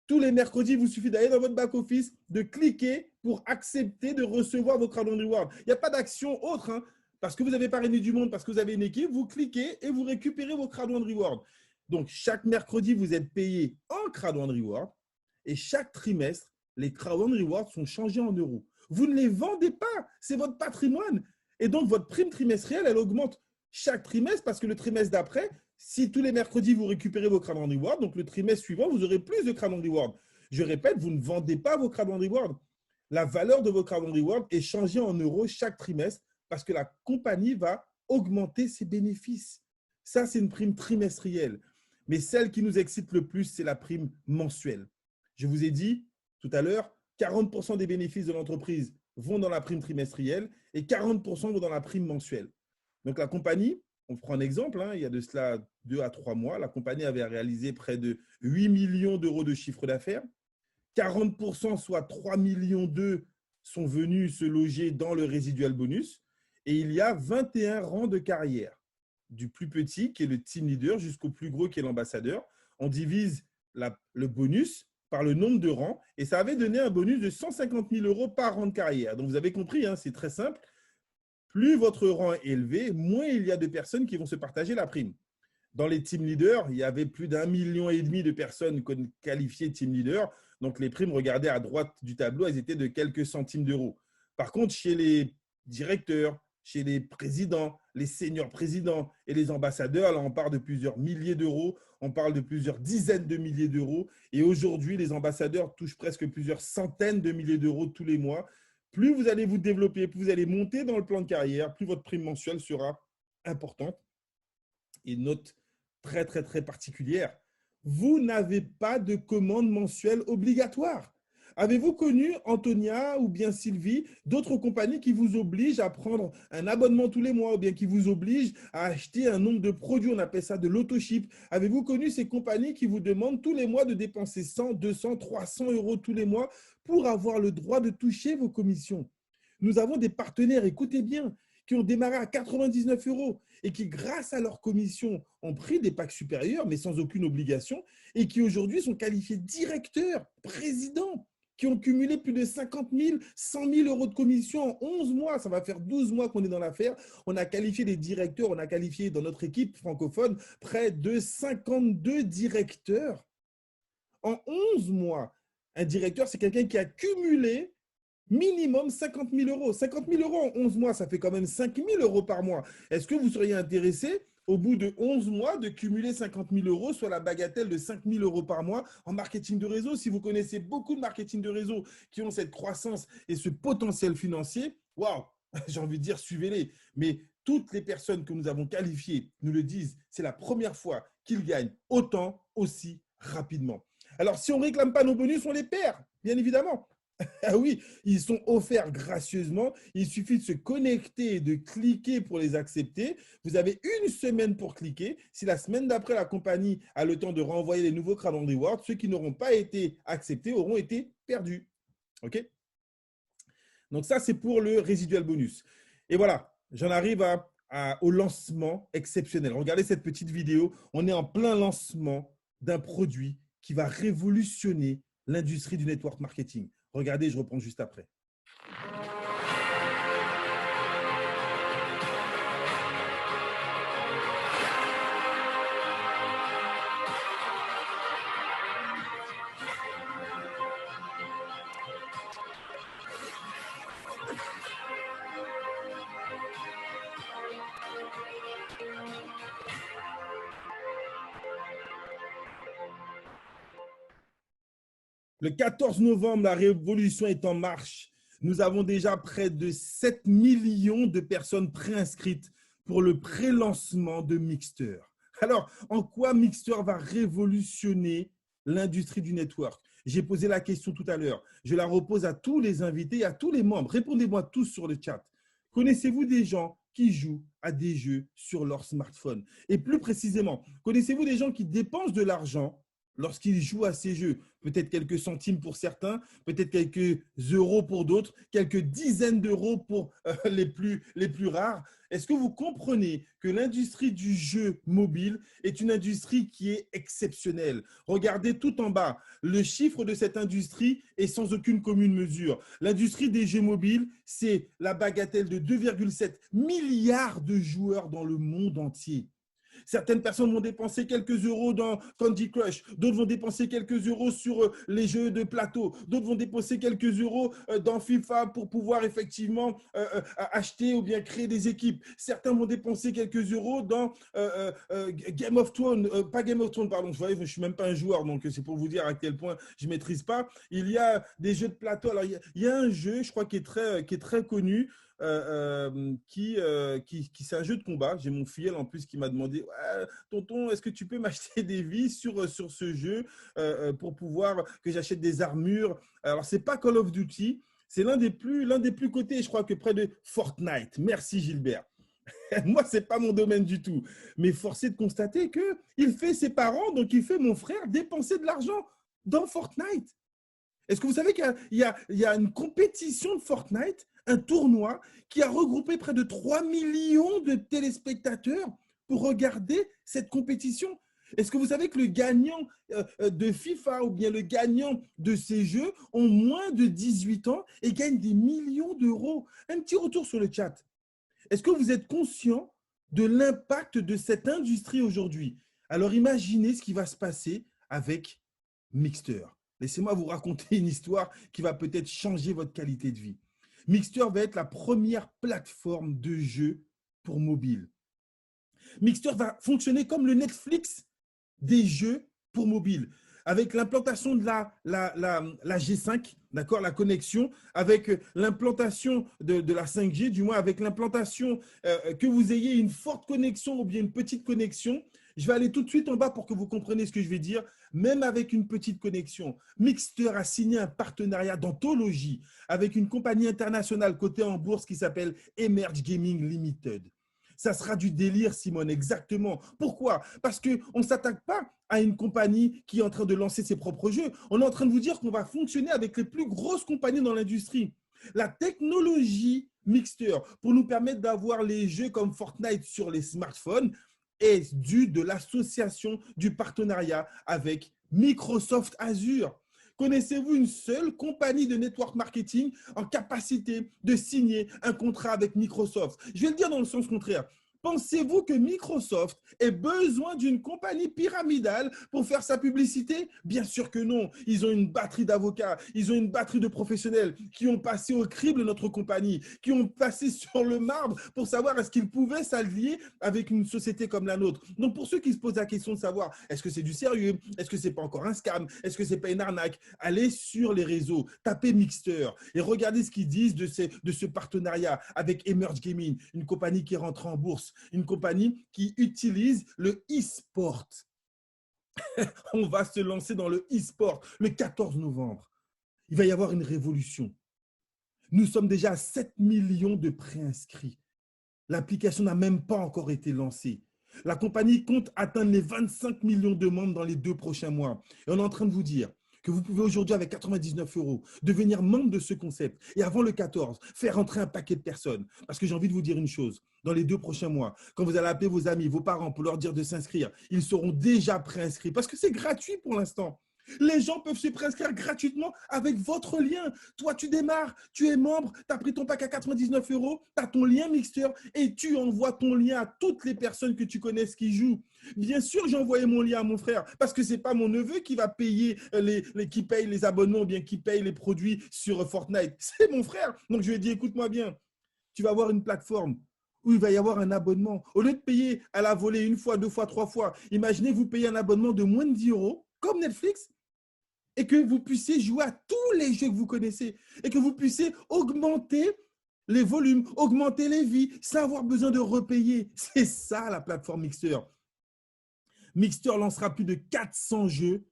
Tous les mercredis, il vous suffit d'aller dans votre back-office, de cliquer pour accepter de recevoir vos Crowd One Rewards. Il n'y a pas d'action autre, hein, parce que vous avez parrainé du monde, parce que vous avez une équipe, vous cliquez et vous récupérez vos Crowd One Rewards. Donc, chaque mercredi, vous êtes payé en Crowd One Rewards et chaque trimestre, les Crowd One Rewards sont changés en euros. Vous ne les vendez pas, c'est votre patrimoine. Et donc, votre prime trimestrielle, elle augmente chaque trimestre parce que le trimestre d'après, si tous les mercredis, vous récupérez vos Crowd One Rewards, donc le trimestre suivant, vous aurez plus de Crowd One Rewards. Je répète, vous ne vendez pas vos Crowd One Rewards. La valeur de vos Crowd One Rewards est changée en euros chaque trimestre parce que la compagnie va augmenter ses bénéfices. Ça, c'est une prime trimestrielle. Mais celle qui nous excite le plus, c'est la prime mensuelle. Je vous ai dit tout à l'heure, 40% des bénéfices de l'entreprise vont dans la prime trimestrielle et 40% vont dans la prime mensuelle. Donc, la compagnie, on prend un exemple, hein, il y a de cela 2 à 3 mois, la compagnie avait réalisé près de 8 millions d'euros de chiffre d'affaires. 40%, soit 3 millions d'euros, sont venus se loger dans le résidual bonus. Et il y a 21 rangs de carrière, du plus petit, qui est le team leader, jusqu'au plus gros, qui est l'ambassadeur. On divise le bonus par le nombre de rangs et ça avait donné un bonus de 150 000 euros par rang de carrière. Donc, vous avez compris, hein, c'est très simple. Plus votre rang est élevé, moins il y a de personnes qui vont se partager la prime. Dans les team leaders, il y avait plus d'1,5 million de personnes qualifiées team leader. Donc, les primes, regardez à droite du tableau, elles étaient de quelques centimes d'euros. Par contre, chez les directeurs, chez les présidents, les seniors présidents et les ambassadeurs, là, on parle de plusieurs milliers d'euros, on parle de plusieurs dizaines de milliers d'euros. Et aujourd'hui, les ambassadeurs touchent presque plusieurs centaines de milliers d'euros tous les mois. Plus vous allez vous développer, plus vous allez monter dans le plan de carrière, plus votre prime mensuelle sera importante. Et note très, très, très particulière, vous n'avez pas de commande mensuelle obligatoire. Avez-vous connu, Antonia ou bien Sylvie, d'autres compagnies qui vous obligent à prendre un abonnement tous les mois ou bien qui vous obligent à acheter un nombre de produits, on appelle ça de l'autoship? Avez-vous connu ces compagnies qui vous demandent tous les mois de dépenser 100, 200, 300 euros tous les mois pour avoir le droit de toucher vos commissions? Nous avons des partenaires, écoutez bien, qui ont démarré à 99 euros et qui, grâce à leur commission, ont pris des packs supérieurs, mais sans aucune obligation, et qui aujourd'hui sont qualifiés directeurs, présidents, qui ont cumulé plus de 50 000, 100 000 euros de commission en 11 mois. Ça va faire 12 mois qu'on est dans l'affaire. On a qualifié des directeurs, on a qualifié dans notre équipe francophone près de 52 directeurs en 11 mois. Un directeur, c'est quelqu'un qui a cumulé minimum 50 000 euros. 50 000 euros en 11 mois, ça fait quand même 5 000 euros par mois. Est-ce que vous seriez intéressé, au bout de 11 mois, de cumuler 50 000 euros, soit la bagatelle de 5 000 euros par mois en marketing de réseau? Si vous connaissez beaucoup de marketing de réseau qui ont cette croissance et ce potentiel financier, waouh, j'ai envie de dire, suivez-les. Mais toutes les personnes que nous avons qualifiées nous le disent, c'est la première fois qu'ils gagnent autant, aussi rapidement. Alors, si on ne réclame pas nos bonus, on les perd, bien évidemment. Ah oui, ils sont offerts gracieusement. Il suffit de se connecter et de cliquer pour les accepter. Vous avez une semaine pour cliquer. Si la semaine d'après, la compagnie a le temps de renvoyer les nouveaux Crowd Rewards, ceux qui n'auront pas été acceptés auront été perdus. OK? Donc ça, c'est pour le résidual bonus. Et voilà, j'en arrive au lancement exceptionnel. Regardez cette petite vidéo. On est en plein lancement d'un produit qui va révolutionner l'industrie du network marketing. Regardez, je reprends juste après. Le 14 novembre, la révolution est en marche. Nous avons déjà près de 7 millions de personnes préinscrites pour le pré-lancement de Mixter. Alors, en quoi Mixter va révolutionner l'industrie du network? J'ai posé la question tout à l'heure. Je la repose à tous les invités et à tous les membres. Répondez-moi tous sur le chat. Connaissez-vous des gens qui jouent à des jeux sur leur smartphone? Et plus précisément, connaissez-vous des gens qui dépensent de l'argent lorsqu'ils jouent à ces jeux? Peut-être quelques centimes pour certains, peut-être quelques euros pour d'autres, quelques dizaines d'euros pour les plus rares. Est-ce que vous comprenez que l'industrie du jeu mobile est une industrie qui est exceptionnelle? Regardez tout en bas. Le chiffre de cette industrie est sans aucune commune mesure. L'industrie des jeux mobiles, c'est la bagatelle de 2,7 milliards de joueurs dans le monde entier. Certaines personnes vont dépenser quelques euros dans Candy Crush, d'autres vont dépenser quelques euros sur les jeux de plateau, d'autres vont dépenser quelques euros dans FIFA pour pouvoir effectivement acheter ou bien créer des équipes. Certains vont dépenser quelques euros dans Game of Thrones, pas Game of Thrones, pardon, je ne suis même pas un joueur, donc c'est pour vous dire à quel point je ne maîtrise pas. Il y a des jeux de plateau, alors il y a un jeu, je crois, qui est très connu, c'est un jeu de combat. J'ai mon filleul en plus qui m'a demandé ouais, tonton, est-ce que tu peux m'acheter des vies sur ce jeu pour pouvoir que j'achète des armures. Alors, c'est pas Call of Duty, c'est l'un des plus cotés, je crois que près de Fortnite. Merci Gilbert. Moi, c'est pas mon domaine du tout. Mais force est de constater qu'il fait ses parents, donc il fait mon frère dépenser de l'argent dans Fortnite. Est-ce que vous savez qu'il y a une compétition de Fortnite, un tournoi qui a regroupé près de 3 millions de téléspectateurs pour regarder cette compétition? Est-ce que vous savez que le gagnant de FIFA ou bien le gagnant de ces jeux ont moins de 18 ans et gagnent des millions d'euros? Un petit retour sur le chat. Est-ce que vous êtes conscient de l'impact de cette industrie aujourd'hui? Alors imaginez ce qui va se passer avec Mixter. Laissez-moi vous raconter une histoire qui va peut-être changer votre qualité de vie. Mixter va être la première plateforme de jeu pour mobile. Mixter va fonctionner comme le Netflix des jeux pour mobile, avec l'implantation de la G5, d'accord, la connexion, avec l'implantation de la 5G, du moins avec l'implantation que vous ayez une forte connexion ou bien une petite connexion. Je vais aller tout de suite en bas pour que vous compreniez ce que je vais dire. Même avec une petite connexion, Mixter a signé un partenariat d'anthologie avec une compagnie internationale cotée en bourse qui s'appelle Emerge Gaming Limited. Ça sera du délire, Simone, exactement. Pourquoi? Parce qu'on ne s'attaque pas à une compagnie qui est en train de lancer ses propres jeux. On est en train de vous dire qu'on va fonctionner avec les plus grosses compagnies dans l'industrie. La technologie Mixter pour nous permettre d'avoir les jeux comme Fortnite sur les smartphones est due de l'association du partenariat avec Microsoft Azure. Connaissez-vous une seule compagnie de network marketing en capacité de signer un contrat avec Microsoft? Je vais le dire dans le sens contraire. Pensez-vous que Microsoft ait besoin d'une compagnie pyramidale pour faire sa publicité? Bien sûr que non. Ils ont une batterie d'avocats, ils ont une batterie de professionnels qui ont passé au crible notre compagnie, qui ont passé sur le marbre pour savoir est-ce qu'ils pouvaient s'allier avec une société comme la nôtre. Donc, pour ceux qui se posent la question de savoir est-ce que c'est du sérieux, est-ce que c'est pas encore un scam, est-ce que c'est pas une arnaque, allez sur les réseaux, tapez Mixter et regardez ce qu'ils disent de ce partenariat avec Emerge Gaming, une compagnie qui rentre en bourse, une compagnie qui utilise le e-sport. On va se lancer dans le e-sport le 14 novembre. Il va y avoir une révolution. Nous sommes déjà à 7 millions de préinscrits. L'application n'a même pas encore été lancée. La compagnie compte atteindre les 25 millions de membres dans les 2 prochains mois. Et on est en train de vous dire que vous pouvez aujourd'hui, avec 99 € devenir membre de ce concept et avant le 14, faire entrer un paquet de personnes. Parce que j'ai envie de vous dire une chose, dans les 2 prochains mois, quand vous allez appeler vos amis, vos parents pour leur dire de s'inscrire, ils seront déjà préinscrits parce que c'est gratuit pour l'instant. Les gens peuvent se préinscrire gratuitement avec votre lien. Toi, tu démarres, tu es membre, tu as pris ton pack à 99 €, tu as ton lien Mixter et tu envoies ton lien à toutes les personnes que tu connaisses qui jouent. Bien sûr, j'ai envoyé mon lien à mon frère parce que ce n'est pas mon neveu qui va payer qui paye les abonnements ou bien qui paye les produits sur Fortnite. C'est mon frère. Donc, je lui ai dit, écoute-moi bien, tu vas avoir une plateforme où il va y avoir un abonnement. Au lieu de payer à la volée 1 fois, 2 fois, 3 fois, imaginez vous payez un abonnement de moins de 10 € comme Netflix et que vous puissiez jouer à tous les jeux que vous connaissez et que vous puissiez augmenter les volumes, augmenter les vies sans avoir besoin de repayer. C'est ça la plateforme Mixter. Mixter lancera plus de 400 jeux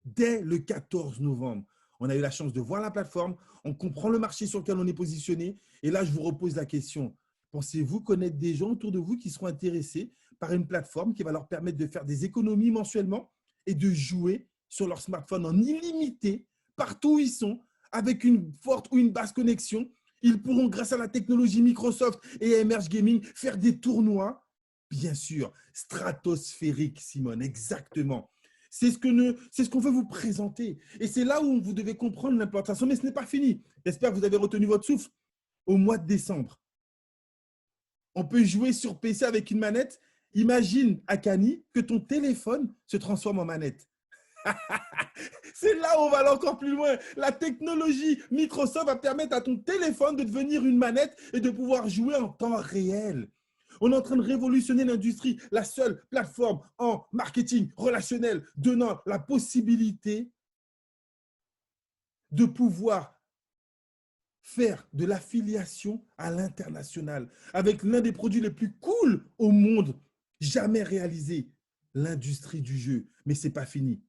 dès le 14 novembre. On a eu la chance de voir la plateforme, on comprend le marché sur lequel on est positionné et là, je vous repose la question. Pensez-vous connaître des gens autour de vous qui seront intéressés par une plateforme qui va leur permettre de faire des économies mensuellement et de jouer sur leur smartphone en illimité, partout où ils sont, avec une forte ou une basse connexion? Ils pourront, grâce à la technologie Microsoft et Emerge Gaming, faire des tournois, bien sûr, stratosphériques, Simone, exactement. C'est ce qu'on veut vous présenter. Et c'est là où vous devez comprendre l'implantation, mais ce n'est pas fini. J'espère que vous avez retenu votre souffle. Au mois de décembre, on peut jouer sur PC avec une manette. Imagine, Akani, que ton téléphone se transforme en manette. C'est là où on va aller encore plus loin. La technologie Microsoft va permettre à ton téléphone de devenir une manette et de pouvoir jouer en temps réel. On est en train de révolutionner l'industrie, la seule plateforme en marketing relationnel donnant la possibilité de pouvoir faire de l'affiliation à l'international avec l'un des produits les plus cool au monde jamais réalisé, l'industrie du jeu. Mais ce n'est pas fini.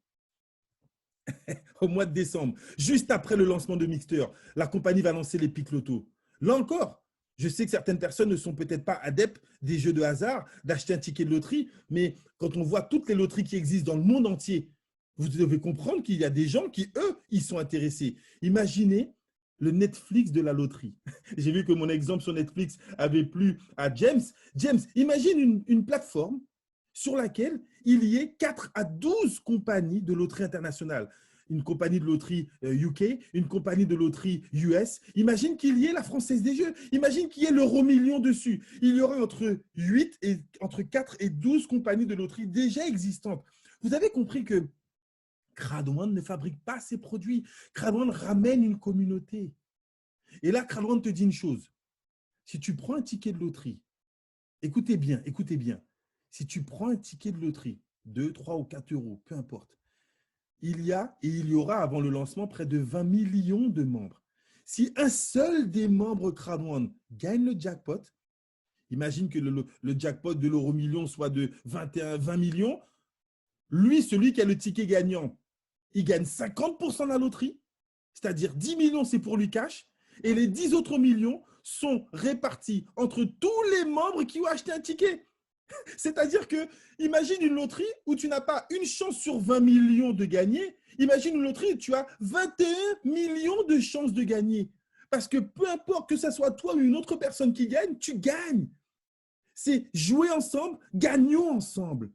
Au mois de décembre, juste après le lancement de Mixter, la compagnie va lancer les Pic Loto. Là encore, je sais que certaines personnes ne sont peut-être pas adeptes des jeux de hasard, d'acheter un ticket de loterie, mais quand on voit toutes les loteries qui existent dans le monde entier, vous devez comprendre qu'il y a des gens qui, eux, y sont intéressés. Imaginez le Netflix de la loterie. J'ai vu que mon exemple sur Netflix avait plu à James. James, imagine une plateforme sur laquelle il y ait 4 à 12 compagnies de loterie internationale. Une compagnie de loterie UK, une compagnie de loterie US. Imagine qu'il y ait la Française des Jeux. Imagine qu'il y ait l'euro-million dessus. Il y aura entre 4 et 12 compagnies de loterie déjà existantes. Vous avez compris que Crowd1 ne fabrique pas ses produits. Crowd1 ramène une communauté. Et là, Crowd1 te dit une chose. Si tu prends un ticket de loterie, écoutez bien, écoutez bien. Si tu prends un ticket de loterie, 2, 3 ou 4 €, peu importe, il y aura avant le lancement près de 20 millions de membres. Si un seul des membres Crowd1 gagne le jackpot, imagine que le jackpot de l'euro-million soit de 20 millions, lui, celui qui a le ticket gagnant, il gagne 50% de la loterie, c'est-à-dire 10 millions, c'est pour lui cash, et les 10 autres millions sont répartis entre tous les membres qui ont acheté un ticket. C'est-à-dire que, imagine une loterie où tu n'as pas une chance sur 20 millions de gagner. Imagine une loterie où tu as 21 millions de chances de gagner. Parce que peu importe que ce soit toi ou une autre personne qui gagne, tu gagnes. C'est jouer ensemble, gagnons ensemble.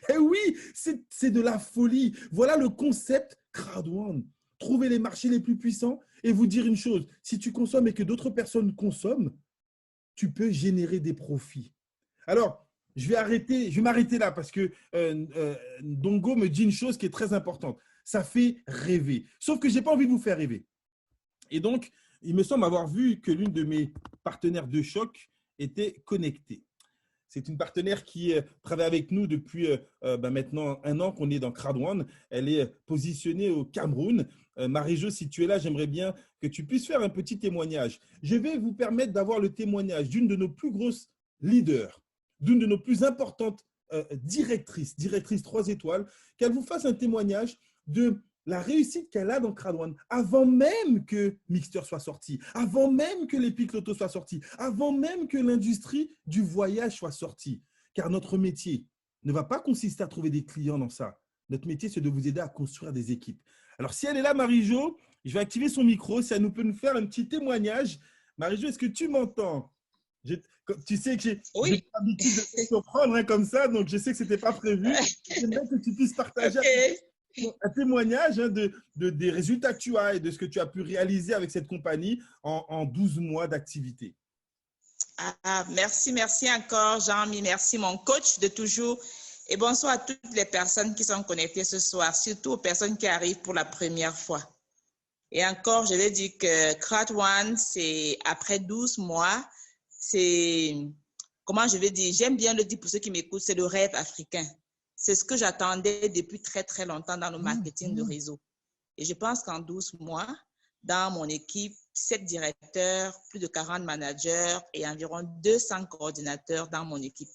Et oui, c'est de la folie. Voilà le concept Crowd1. Trouver les marchés les plus puissants et vous dire une chose, si tu consommes et que d'autres personnes consomment, tu peux générer des profits. Alors, je vais m'arrêter là parce que Dongo me dit une chose qui est très importante. Ça fait rêver. Sauf que je n'ai pas envie de vous faire rêver. Et donc, il me semble avoir vu que l'une de mes partenaires de choc était connectée. C'est une partenaire qui travaille avec nous depuis maintenant 1 an qu'on est dans Crowd1. Elle est positionnée au Cameroun. Marie-Jo, si tu es là, j'aimerais bien que tu puisses faire un petit témoignage. Je vais vous permettre d'avoir le témoignage d'une de nos plus grosses leaders, d'une de nos plus importantes directrices 3 étoiles, qu'elle vous fasse un témoignage de la réussite qu'elle a dans Crowd1, avant même que Mixter soit sorti, avant même que l'Epic Loto soit sorti, avant même que l'industrie du voyage soit sortie. Car notre métier ne va pas consister à trouver des clients dans ça. Notre métier, c'est de vous aider à construire des équipes. Alors, si elle est là, Marie-Jo, je vais activer son micro, si elle nous peut nous faire un petit témoignage. Marie-Jo, est-ce que tu m'entends? Tu sais que j'ai Oui. l'habitude de te surprendre hein, comme ça, donc je sais que ce n'était pas prévu. J'aimerais que tu puisses partager un témoignage hein, des résultats que tu as et de ce que tu as pu réaliser avec cette compagnie en 12 mois d'activité. Merci encore, Jean-Mi. Merci, mon coach de toujours. Et bonsoir à toutes les personnes qui sont connectées ce soir, surtout aux personnes qui arrivent pour la première fois. Et encore, je vais dire que Crowd1, c'est après 12 mois, c'est, comment je vais dire, j'aime bien le dire pour ceux qui m'écoutent, c'est le rêve africain. C'est ce que j'attendais depuis très, très longtemps dans le marketing de réseau. Et je pense qu'en 12 mois, dans mon équipe, 7 directeurs, plus de 40 managers et environ 200 coordinateurs dans mon équipe.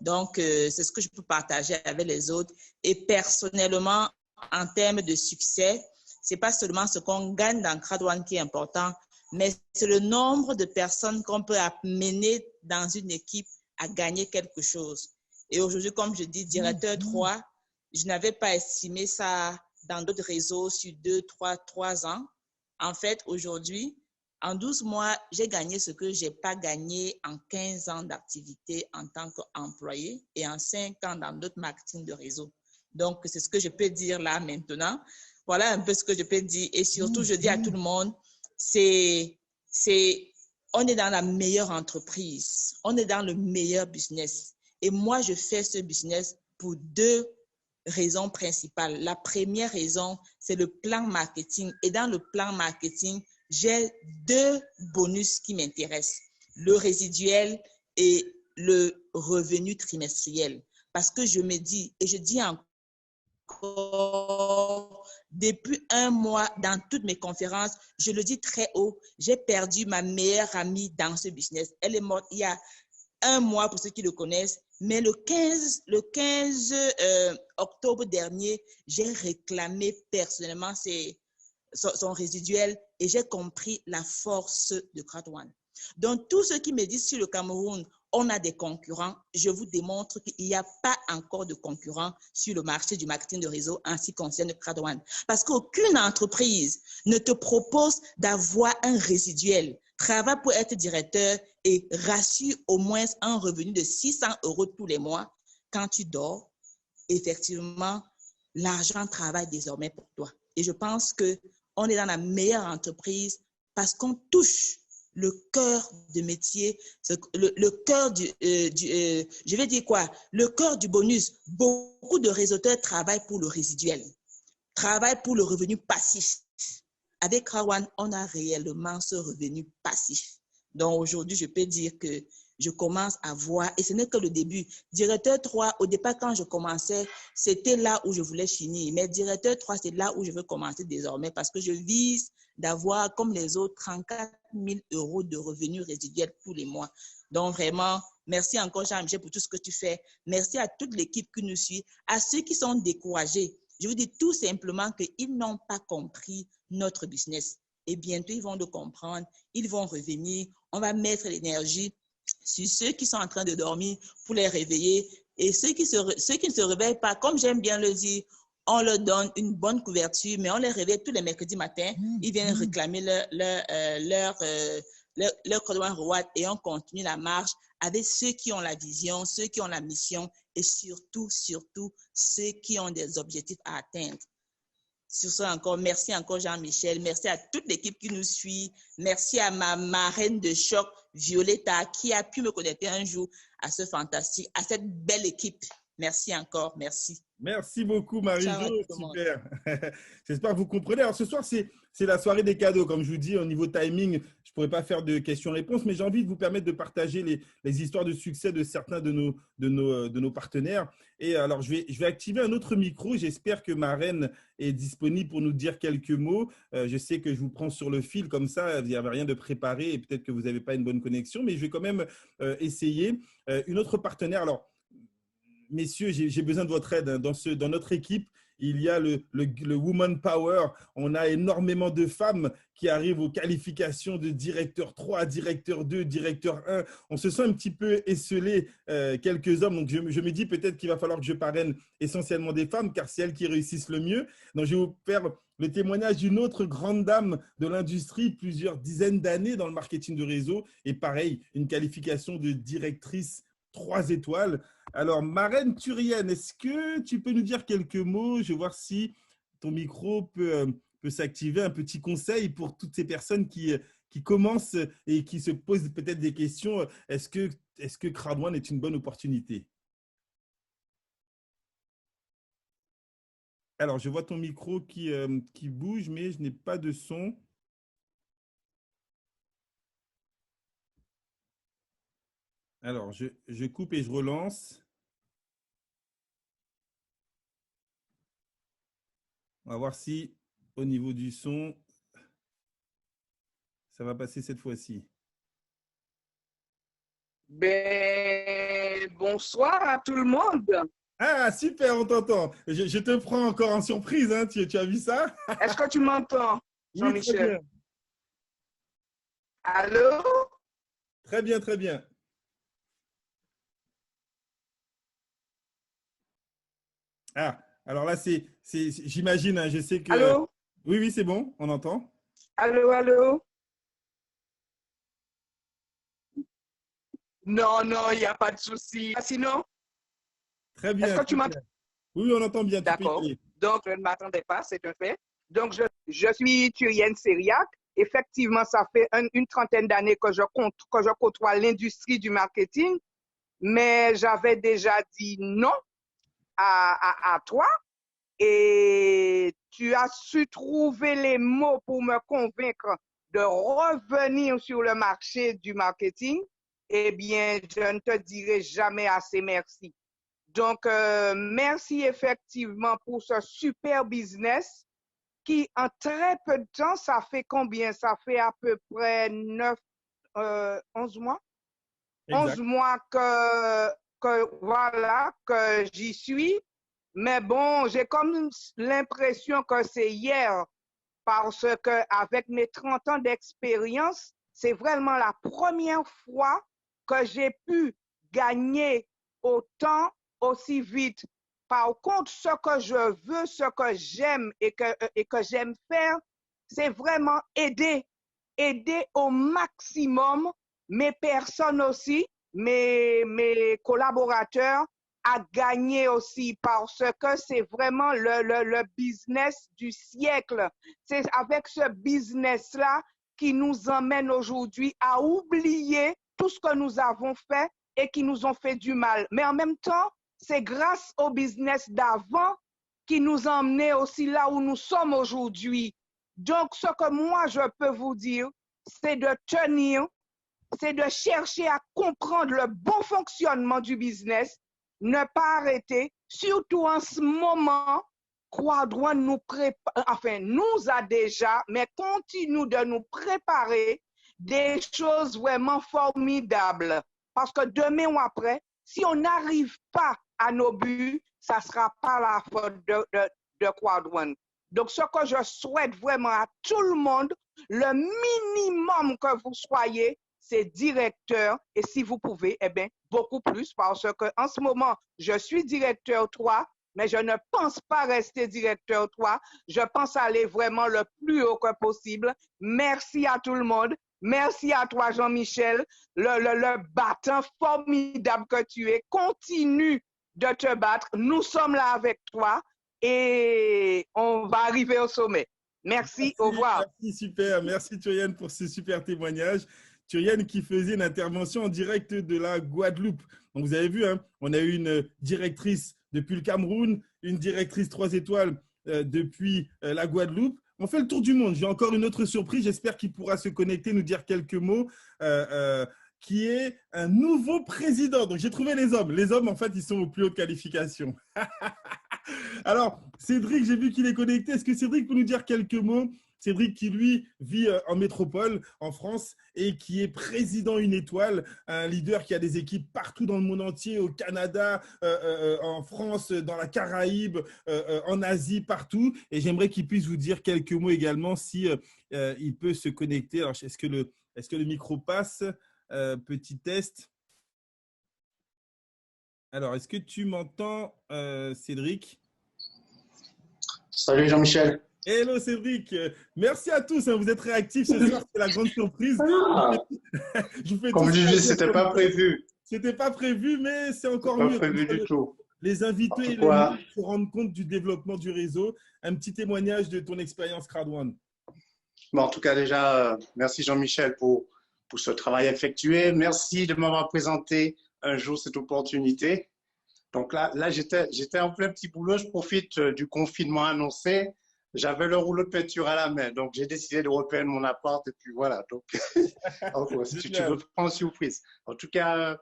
Donc, c'est ce que je peux partager avec les autres. Et personnellement, en termes de succès, ce n'est pas seulement ce qu'on gagne dans Crowd1 qui est important, mais c'est le nombre de personnes qu'on peut amener dans une équipe à gagner quelque chose. Et aujourd'hui, comme je dis, directeur 3, je n'avais pas estimé ça dans d'autres réseaux sur 3 ans. En fait, aujourd'hui, en 12 mois, j'ai gagné ce que je n'ai pas gagné en 15 ans d'activité en tant qu'employé et en 5 ans dans d'autres marketing de réseau. Donc, c'est ce que je peux dire là maintenant. Voilà un peu ce que je peux dire. Et surtout, je dis à tout le monde, on est dans la meilleure entreprise. On est dans le meilleur business. Et moi, je fais ce business pour 2 raisons principales. La première raison, c'est le plan marketing. Et dans le plan marketing, j'ai 2 bonus qui m'intéressent. Le résiduel et le revenu trimestriel. Parce que je me dis, et je dis encore, depuis 1 mois, dans toutes mes conférences, je le dis très haut, j'ai perdu ma meilleure amie dans ce business. Elle est morte il y a 1 mois pour ceux qui le connaissent, mais le 15 octobre dernier, j'ai réclamé personnellement son résiduel et j'ai compris la force de Crowd1. Donc, tous ceux qui me disent sur le Cameroun, on a des concurrents, je vous démontre qu'il n'y a pas encore de concurrents sur le marché du marketing de réseau en ce qui concerne Crowd1. Parce qu'aucune entreprise ne te propose d'avoir un résiduel. Travaille pour être directeur et rassure au moins un revenu de 600 € tous les mois. Quand tu dors, effectivement, l'argent travaille désormais pour toi. Et je pense qu'on est dans la meilleure entreprise parce qu'on touche le cœur de métier, le cœur je vais dire quoi? Le cœur du bonus. Beaucoup de réseauteurs travaillent pour le résiduel, travaillent pour le revenu passif. Avec Crowd1, on a réellement ce revenu passif. Donc aujourd'hui, je peux dire que je commence à voir, et ce n'est que le début. Directeur 3, au départ, quand je commençais, c'était là où je voulais finir. Mais directeur 3, c'est là où je veux commencer désormais parce que je vise d'avoir, comme les autres, 34 000 € de revenus résiduels tous les mois. Donc vraiment, merci encore Jean-Michel pour tout ce que tu fais. Merci à toute l'équipe qui nous suit, à ceux qui sont découragés. Je vous dis tout simplement qu'ils n'ont pas compris notre business. Et bientôt, ils vont le comprendre, ils vont revenir. On va mettre l'énergie sur ceux qui sont en train de dormir pour les réveiller. Et ceux qui ne se réveillent pas, comme j'aime bien le dire, on leur donne une bonne couverture, mais on les réveille tous les mercredis matins. Ils viennent réclamer leur Crowd1 Reward et on continue la marche avec ceux qui ont la vision, ceux qui ont la mission et surtout, ceux qui ont des objectifs à atteindre. Sur ça encore, merci encore Jean-Michel, merci à toute l'équipe qui nous suit, merci à ma marraine de choc, Violetta, qui a pu me connecter un jour à ce fantastique, à cette belle équipe. Merci encore, merci. Merci beaucoup, Marie-Jo. Super. J'espère que vous comprenez. Alors, ce soir, c'est la soirée des cadeaux. Comme je vous dis, au niveau timing, je ne pourrais pas faire de questions-réponses, mais j'ai envie de vous permettre de partager les histoires de succès de certains de nos partenaires. Et alors, je vais activer un autre micro. J'espère que ma reine est disponible pour nous dire quelques mots. Je sais que je vous prends sur le fil comme ça. Il n'y avait rien de préparé et peut-être que vous n'avez pas une bonne connexion, mais je vais quand même essayer. Une autre partenaire. Alors, messieurs, j'ai besoin de votre aide. Dans notre équipe, il y a le Woman Power. On a énormément de femmes qui arrivent aux qualifications de directeur 3, directeur 2, directeur 1. On se sent un petit peu esselé, quelques hommes. Donc, je me dis peut-être qu'il va falloir que je parraine essentiellement des femmes, car c'est elles qui réussissent le mieux. Donc, je vais vous faire le témoignage d'une autre grande dame de l'industrie, plusieurs dizaines d'années dans le marketing de réseau. Et pareil, une qualification de directrice 3 étoiles. Alors, Marraine Turienne, est-ce que tu peux nous dire quelques mots? Je vais voir si ton micro peut s'activer. Un petit conseil pour toutes ces personnes qui commencent et qui se posent peut-être des questions. Est-ce que Crowd1 est une bonne opportunité? Alors, je vois ton micro qui bouge, mais je n'ai pas de son. Alors, je coupe et je relance. On va voir si au niveau du son, ça va passer cette fois-ci. Ben, bonsoir à tout le monde. Ah, super, on t'entend. Je te prends encore en surprise, hein. Tu as vu ça? Est-ce que tu m'entends, Oui, très Jean-Michel? bien. Allô? Très bien, très bien. Ah, alors là, j'imagine, hein, je sais que… Allô? Oui, oui, c'est bon, on entend. Allô, allô? Non, non, il n'y a pas de souci. Sinon, Très bien. est-ce que tu m'entends? Oui, on entend bien. Tu peux y D'accord. aller. Donc, je ne m'attendais pas, c'est un fait. Donc, je suis Thurienne Sériac. Effectivement, ça fait une trentaine d'années que je côtoie l'industrie du marketing, mais j'avais déjà dit non à toi. Et tu as su trouver les mots pour me convaincre de revenir sur le marché du marketing. Eh bien, je ne te dirai jamais assez merci. Donc, merci effectivement pour ce super business qui, en très peu de temps, ça fait combien? Ça fait à peu près 11 mois? Exact. 11 mois voilà, que j'y suis. Mais bon, j'ai comme l'impression que c'est hier parce que avec mes 30 ans d'expérience, c'est vraiment la première fois que j'ai pu gagner autant aussi vite. Par contre, ce que je veux, ce que j'aime et que j'aime faire, c'est vraiment aider au maximum mes personnes aussi, mes collaborateurs à gagner aussi parce que c'est vraiment le business du siècle. C'est avec ce business-là qui nous emmène aujourd'hui à oublier tout ce que nous avons fait et qui nous ont fait du mal. Mais en même temps, c'est grâce au business d'avant qui nous a emmenés aussi là où nous sommes aujourd'hui. Donc, ce que moi, je peux vous dire, c'est de tenir, c'est de chercher à comprendre le bon fonctionnement du business, ne pas arrêter, surtout en ce moment, Crowd1 nous a déjà, mais continue de nous préparer des choses vraiment formidables. Parce que demain ou après, si on n'arrive pas à nos buts, ça ne sera pas la faute de Crowd1. Donc, ce que je souhaite vraiment à tout le monde, le minimum que vous soyez, c'est directeur. Et si vous pouvez, eh bien, beaucoup plus, parce qu'en ce moment, je suis directeur 3, mais je ne pense pas rester directeur 3. Je pense aller vraiment le plus haut que possible. Merci à tout le monde. Merci à toi, Jean-Michel, le battant formidable que tu es. Continue de te battre. Nous sommes là avec toi et on va arriver au sommet. Merci, au revoir. Merci, super. Merci, Turienne, pour ce super témoignage. Turienne qui faisait une intervention en direct de la Guadeloupe. Donc, vous avez vu, hein, on a eu une directrice depuis le Cameroun, une directrice 3 étoiles depuis la Guadeloupe. On fait le tour du monde. J'ai encore une autre surprise. J'espère qu'il pourra se connecter, nous dire quelques mots, qui est un nouveau président. Donc, j'ai trouvé les hommes. Les hommes, en fait, ils sont aux plus hautes qualifications. Alors, Cédric, j'ai vu qu'il est connecté. Est-ce que Cédric peut nous dire quelques mots Cédric qui, lui, vit en métropole, en France, et qui est président Une Étoile, un leader qui a des équipes partout dans le monde entier, au Canada, en France, dans la Caraïbe, en Asie, partout. Et j'aimerais qu'il puisse vous dire quelques mots également si il peut se connecter. Alors, est-ce que le micro passe? Petit test. Alors, est-ce que tu m'entends, Cédric? Salut Jean-Michel. Hello Cédric, merci à tous, hein, vous êtes réactifs ce soir, c'est la grande surprise. Ah, Je vous fais comme tous je dis, plaisir. c'était pas prévu. C'était pas prévu, mais c'est encore Pas mieux. prévu du tout. Les En invités tout et les cas, membres se rendent compte du développement du réseau. Un petit témoignage de ton expérience Crowd1. en tout cas, déjà, merci Jean-Michel pour ce travail effectué. Merci de m'avoir présenté un jour cette opportunité. Donc là j'étais en plein petit boulot. Je profite du confinement annoncé. J'avais le rouleau de peinture à la main. Donc, j'ai décidé de repeindre mon appart. Et puis voilà. Donc, si tu veux prendre surprise. En tout cas,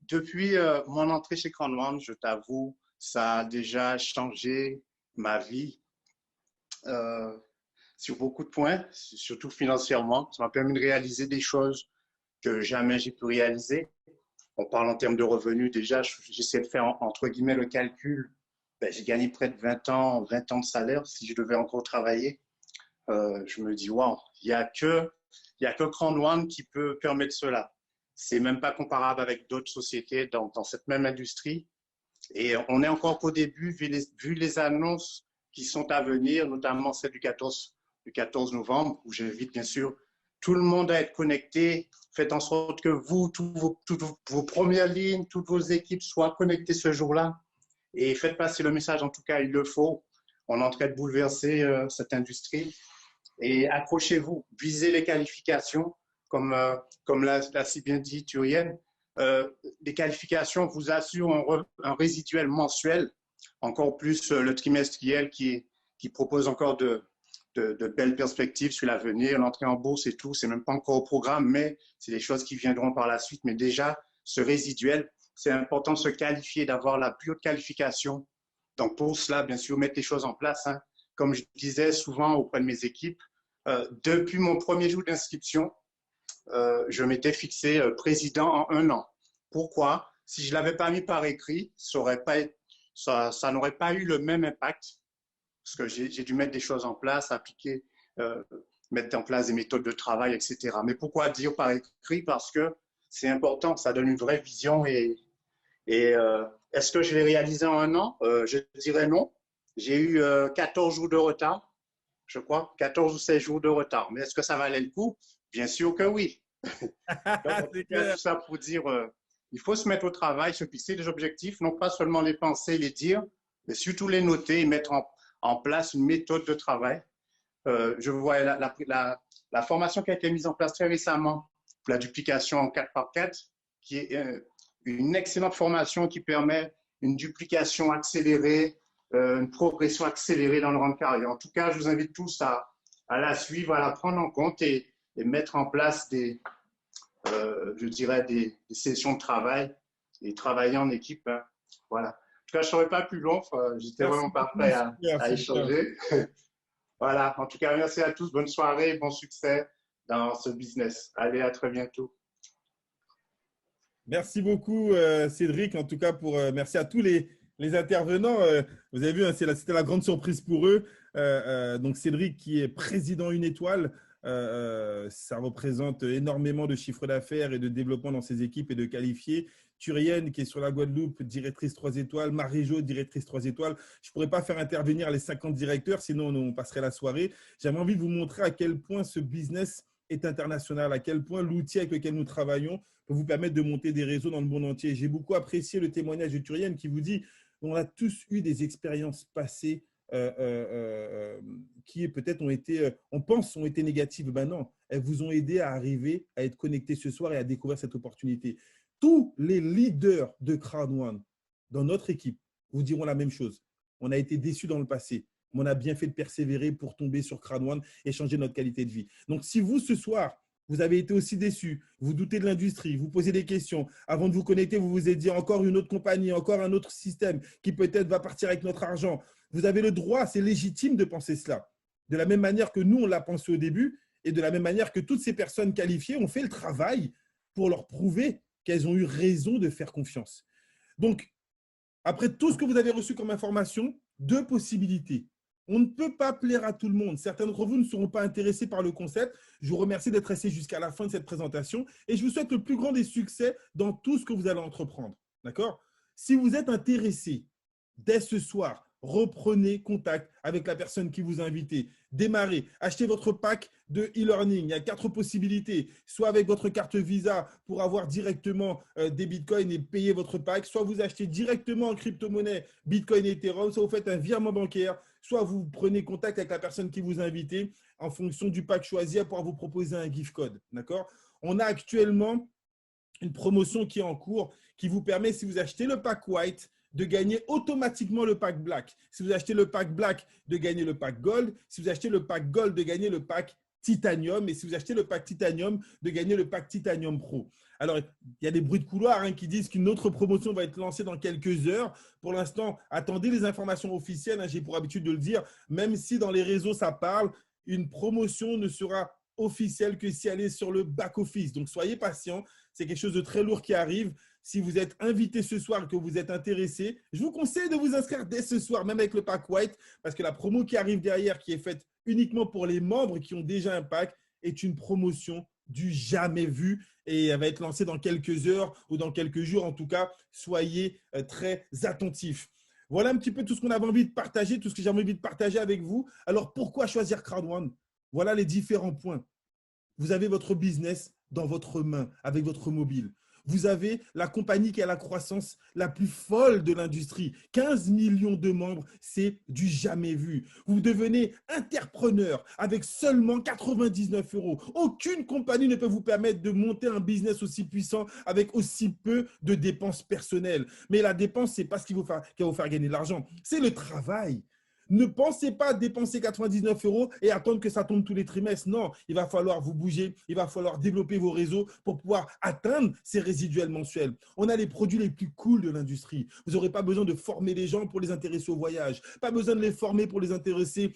depuis mon entrée chez Crowd1, je t'avoue, ça a déjà changé ma vie sur beaucoup de points, surtout financièrement. Ça m'a permis de réaliser des choses que jamais j'ai pu réaliser. On parle en termes de revenus. Déjà, j'essaie de faire entre guillemets le calcul. J'ai gagné près de 20 ans de salaire si je devais encore travailler. Je me dis, waouh, il n'y a que Crowd1 qui peut permettre cela. C'est même pas comparable avec d'autres sociétés dans cette même industrie. Et on est encore qu'au début, vu les annonces qui sont à venir, notamment celle du 14 novembre, où j'invite bien sûr tout le monde à être connecté. Faites en sorte que vous, toutes vos premières lignes, toutes vos équipes soient connectées ce jour-là. Et faites passer le message, en tout cas, il le faut. On est en train de bouleverser cette industrie. Et accrochez-vous, visez les qualifications, comme l'a si bien dit Turienne. Les qualifications vous assurent un résiduel mensuel, encore plus le trimestriel qui propose encore de belles perspectives sur l'avenir, l'entrée en bourse et tout. C'est même pas encore au programme, mais c'est des choses qui viendront par la suite. Mais déjà, ce résiduel, c'est important de se qualifier, d'avoir la plus haute qualification. Donc, pour cela, bien sûr, mettre les choses en place. Hein. Comme je disais souvent auprès de mes équipes, depuis mon premier jour d'inscription, je m'étais fixé président en 1 an. Pourquoi? Si je ne l'avais pas mis par écrit, ça n'aurait pas eu le même impact. Parce que j'ai dû mettre des choses en place, appliquer, mettre en place des méthodes de travail, etc. Mais pourquoi dire par écrit? Parce que c'est important, ça donne une vraie vision. Et est-ce que je l'ai réalisé en 1 an? Je dirais non. J'ai eu 14 jours de retard, je crois, 14 ou 16 jours de retard. Mais est-ce que ça valait le coup? Bien sûr que oui. Donc, tout ça pour dire, il faut se mettre au travail, se fixer des objectifs, non pas seulement les penser, les dire, mais surtout les noter et mettre en place une méthode de travail. Je vois la formation qui a été mise en place très récemment pour la duplication en 4x4, qui est une excellente formation qui permet une duplication accélérée, une progression accélérée dans le rang de carrière. En tout cas, je vous invite tous à la suivre, à la prendre en compte et mettre en place des sessions de travail et travailler en équipe. Hein. Voilà. En tout cas, je ne serai pas plus long. J'étais vraiment pas prêt à échanger. Voilà. En tout cas, merci à tous. Bonne soirée, bon succès dans ce business. Allez, à très bientôt. Merci beaucoup, Cédric. En tout cas, merci à tous les intervenants. Vous avez vu, hein, c'était la grande surprise pour eux. Donc, Cédric, qui est président Une Étoile, ça représente énormément de chiffre d'affaires et de développement dans ses équipes et de qualifiés. Turienne, qui est sur la Guadeloupe, directrice 3 étoiles. Marie-Jo, directrice 3 étoiles. Je ne pourrais pas faire intervenir les 50 directeurs, sinon on passerait la soirée. J'avais envie de vous montrer à quel point ce business est international, à quel point l'outil avec lequel nous travaillons peut vous permettre de monter des réseaux dans le monde entier. J'ai beaucoup apprécié le témoignage de Turienne qui vous dit on a tous eu des expériences passées qui peut-être on pense ont été négatives. Ben non, elles vous ont aidé à arriver à être connectés ce soir et à découvrir cette opportunité. Tous les leaders de Crowd1 dans notre équipe vous diront la même chose. On a été déçus dans le passé, mais on a bien fait de persévérer pour tomber sur Crowd1 et changer notre qualité de vie. Donc, si vous, ce soir, vous avez été aussi déçus, vous doutez de l'industrie, vous posez des questions, avant de vous connecter, vous vous êtes dit encore une autre compagnie, encore un autre système qui peut-être va partir avec notre argent. Vous avez le droit, c'est légitime de penser cela. de la même manière que nous, on l'a pensé au début, et de la même manière que toutes ces personnes qualifiées ont fait le travail pour leur prouver qu'elles ont eu raison de faire confiance. Donc, après tout ce que vous avez reçu comme information, deux possibilités. On ne peut pas plaire à tout le monde. Certains d'entre vous ne seront pas intéressés par le concept. Je vous remercie d'être resté jusqu'à la fin de cette présentation et je vous souhaite le plus grand des succès dans tout ce que vous allez entreprendre. D'accord? Si vous êtes intéressé, dès ce soir, reprenez contact avec la personne qui vous a invité. Démarrez, achetez votre pack de e-learning. Il y a 4 possibilités. Soit avec votre carte Visa pour avoir directement des bitcoins et payer votre pack, soit vous achetez directement en crypto-monnaie Bitcoin et Ethereum, soit vous faites un virement bancaire, soit vous prenez contact avec la personne qui vous a invité en fonction du pack choisi pour vous proposer un gift code. D'accord? On a actuellement une promotion qui est en cours qui vous permet, si vous achetez le pack white, de gagner automatiquement le pack black. Si vous achetez le pack black, de gagner le pack gold. Si vous achetez le pack gold, de gagner le pack titanium. Et si vous achetez le pack titanium, de gagner le pack titanium pro. Alors, il y a des bruits de couloir qui disent qu'une autre promotion va être lancée dans quelques heures. Pour l'instant, attendez les informations officielles. J'ai pour habitude de le dire, même si dans les réseaux, ça parle, une promotion ne sera officielle que si elle est sur le back-office. Donc, soyez patients. C'est quelque chose de très lourd qui arrive. Si vous êtes invité ce soir et que vous êtes intéressé, je vous conseille de vous inscrire dès ce soir, même avec le pack white, parce que la promo qui arrive derrière, qui est faite uniquement pour les membres qui ont déjà un pack, est une promotion du jamais vu et elle va être lancée dans quelques heures ou dans quelques jours. En tout cas, soyez très attentifs. Voilà un petit peu tout ce qu'on avait envie de partager, tout ce que j'avais envie de partager avec vous. Alors, pourquoi choisir Crowd1? Voilà les différents points. Vous avez votre business dans votre main, avec votre mobile. Vous avez la compagnie qui a la croissance la plus folle de l'industrie. 15 millions de membres, c'est du jamais vu. Vous devenez entrepreneur avec seulement 99 €. Aucune compagnie ne peut vous permettre de monter un business aussi puissant avec aussi peu de dépenses personnelles. Mais la dépense, ce n'est pas ce qui va vous faire gagner de l'argent, c'est le travail. Ne pensez pas dépenser 99 € et attendre que ça tombe tous les trimestres. Non, il va falloir vous bouger, il va falloir développer vos réseaux pour pouvoir atteindre ces résiduels mensuels. On a les produits les plus cool de l'industrie. Vous n'aurez pas besoin de former les gens pour les intéresser au voyage, pas besoin de les former pour les intéresser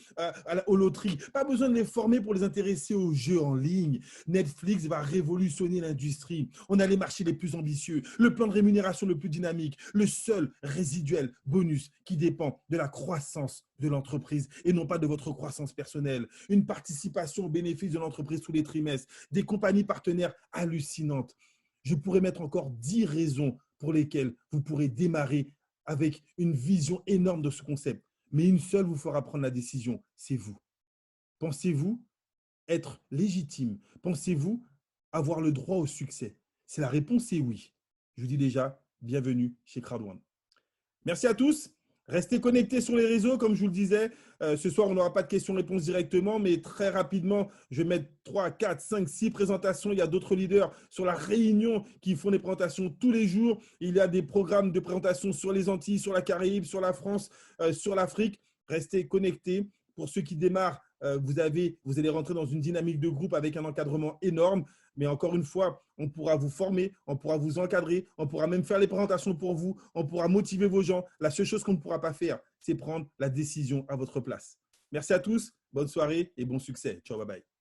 aux loteries, pas besoin de les former pour les intéresser aux jeux en ligne. Netflix va révolutionner l'industrie. On a les marchés les plus ambitieux, le plan de rémunération le plus dynamique, le seul résiduel bonus qui dépend de la croissance de l'entreprise et non pas de votre croissance personnelle. Une participation aux bénéfices de l'entreprise tous les trimestres, des compagnies partenaires hallucinantes. Je pourrais mettre encore 10 raisons pour lesquelles vous pourrez démarrer avec une vision énorme de ce concept. Mais une seule vous fera prendre la décision, c'est vous. Pensez-vous être légitime? Pensez-vous avoir le droit au succès? Si la réponse est oui, je vous dis déjà, bienvenue chez Crowd1. Merci à tous. Restez connectés sur les réseaux, comme je vous le disais. Ce soir, on n'aura pas de questions-réponses directement, mais très rapidement, je vais mettre 3, 4, 5, 6 présentations. Il y a d'autres leaders sur la Réunion qui font des présentations tous les jours. Il y a des programmes de présentation sur les Antilles, sur la Caraïbe, sur la France, sur l'Afrique. Restez connectés. Pour ceux qui démarrent, vous allez rentrer dans une dynamique de groupe avec un encadrement énorme. Mais encore une fois, on pourra vous former, on pourra vous encadrer, on pourra même faire les présentations pour vous, on pourra motiver vos gens. La seule chose qu'on ne pourra pas faire, c'est prendre la décision à votre place. Merci à tous, bonne soirée et bon succès. Ciao, bye bye.